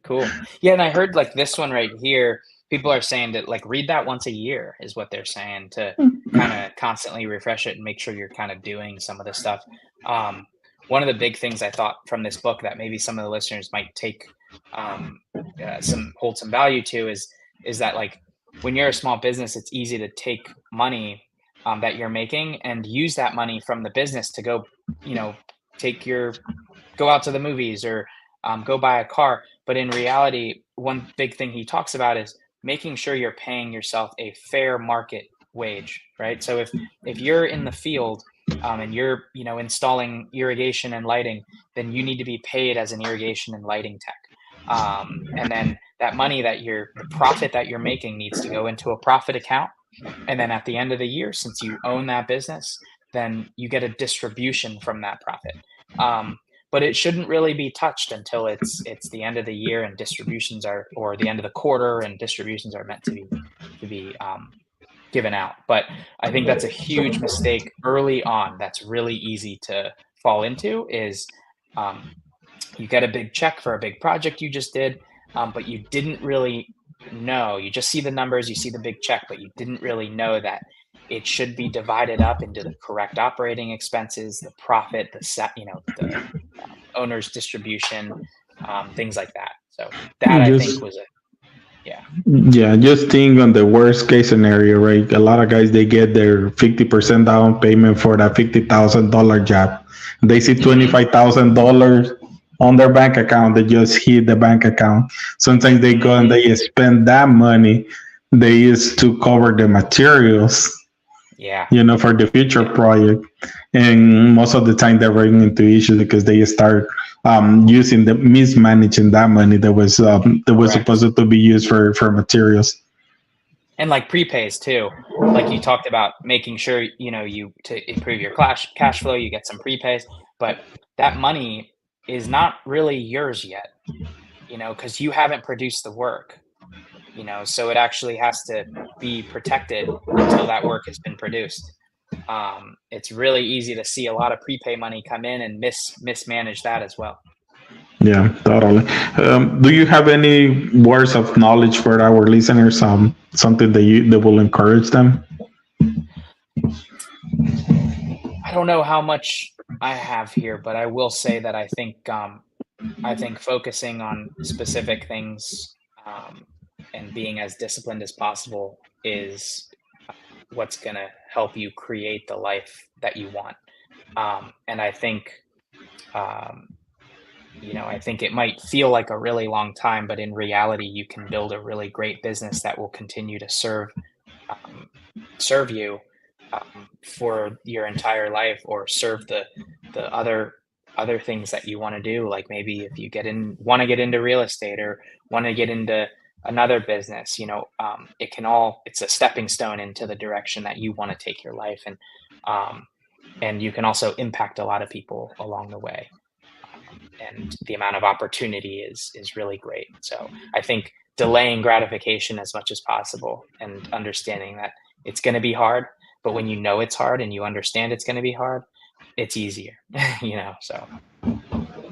cool. Yeah, and I heard like this one right here, people are saying that like read that once a year is what they're saying to kind of constantly refresh it and make sure you're kind of doing some of this stuff. Um, one of the big things I thought from this book that maybe some of the listeners might take hold some value to is that like when you're a small business, it's easy to take money that you're making and use that money from the business to go, you know, go out to the movies or go buy a car. But in reality, one big thing he talks about is making sure you're paying yourself a fair market wage, right? So if you're in the field and you're, you know, installing irrigation and lighting, then you need to be paid as an irrigation and lighting tech. And then that money the profit that you're making needs to go into a profit account. And then at the end of the year, since you own that business, then you get a distribution from that profit. But it shouldn't really be touched until it's the end of the year and distributions or the end of the quarter and distributions are meant to be given out. But I think that's a huge mistake early on. That's really easy to fall into is you get a big check for a big project you just did, but you didn't really know. You just see the numbers, you see the big check, but you didn't really know that it should be divided up into the correct operating expenses, the profit, the owner's distribution, things like that. So that I think was Yeah, just think on the worst case scenario, right? A lot of guys, they get their 50% down payment for that $50,000 job. They see $25,000 on their bank account. They just hit the bank account. Sometimes they go and they spend that money they use to cover the materials. Yeah. You know, for the future project. And most of the time they're running into issues because they start mismanaging that money that was supposed to be used for materials. And like prepays too. Like you talked about making sure, you know, to improve your cash flow, you get some prepays, but that money is not really yours yet, you know, because you haven't produced the work. You know, so it actually has to be protected until that work has been produced. It's really easy to see a lot of prepay money come in and mismanage that as well. Yeah, totally. Do you have any words of knowledge for our listeners? Something that will encourage them? I don't know how much I have here, but I will say that I think focusing on specific things and being as disciplined as possible is what's going to help you create the life that you want. And I think, you know, I think it might feel like a really long time, but in reality, you can build a really great business that will continue to serve you for your entire life, or serve the other things that you want to do. Like maybe if you want to get into real estate or want to get into another business, you know, it's a stepping stone into the direction that you want to take your life. And you can also impact a lot of people along the way. And the amount of opportunity is really great. So I think delaying gratification as much as possible and understanding that it's going to be hard, but when you know it's hard and you understand it's going to be hard, it's easier, you know, so.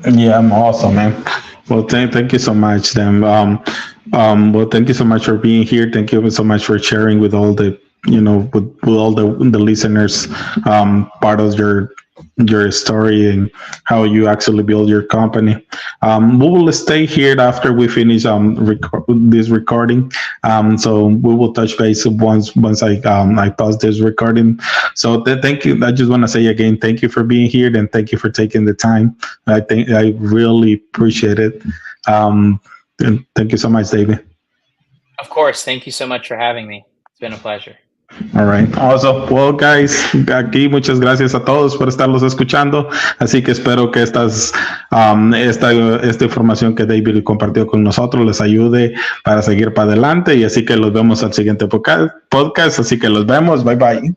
Yeah, I'm awesome, man. Well, thank you so much, then. Well, thank you so much for being here. Thank you so much for sharing with all the, you know, with all the listeners, part of your story and how you actually build your company. We will stay here after we finish this recording. So we will touch base once I pause this recording. So thank you. I just want to say again, thank you for being here and thank you for taking the time. I really appreciate it. And thank you so much, David. Of course. Thank you so much for having me. It's been a pleasure. All right. Also, well, guys, aquí muchas gracias a todos por estarlos escuchando. Así que espero que esta información que David compartió con nosotros les ayude para seguir para adelante. Y así que los vemos al siguiente podcast. Así que los vemos. Bye bye.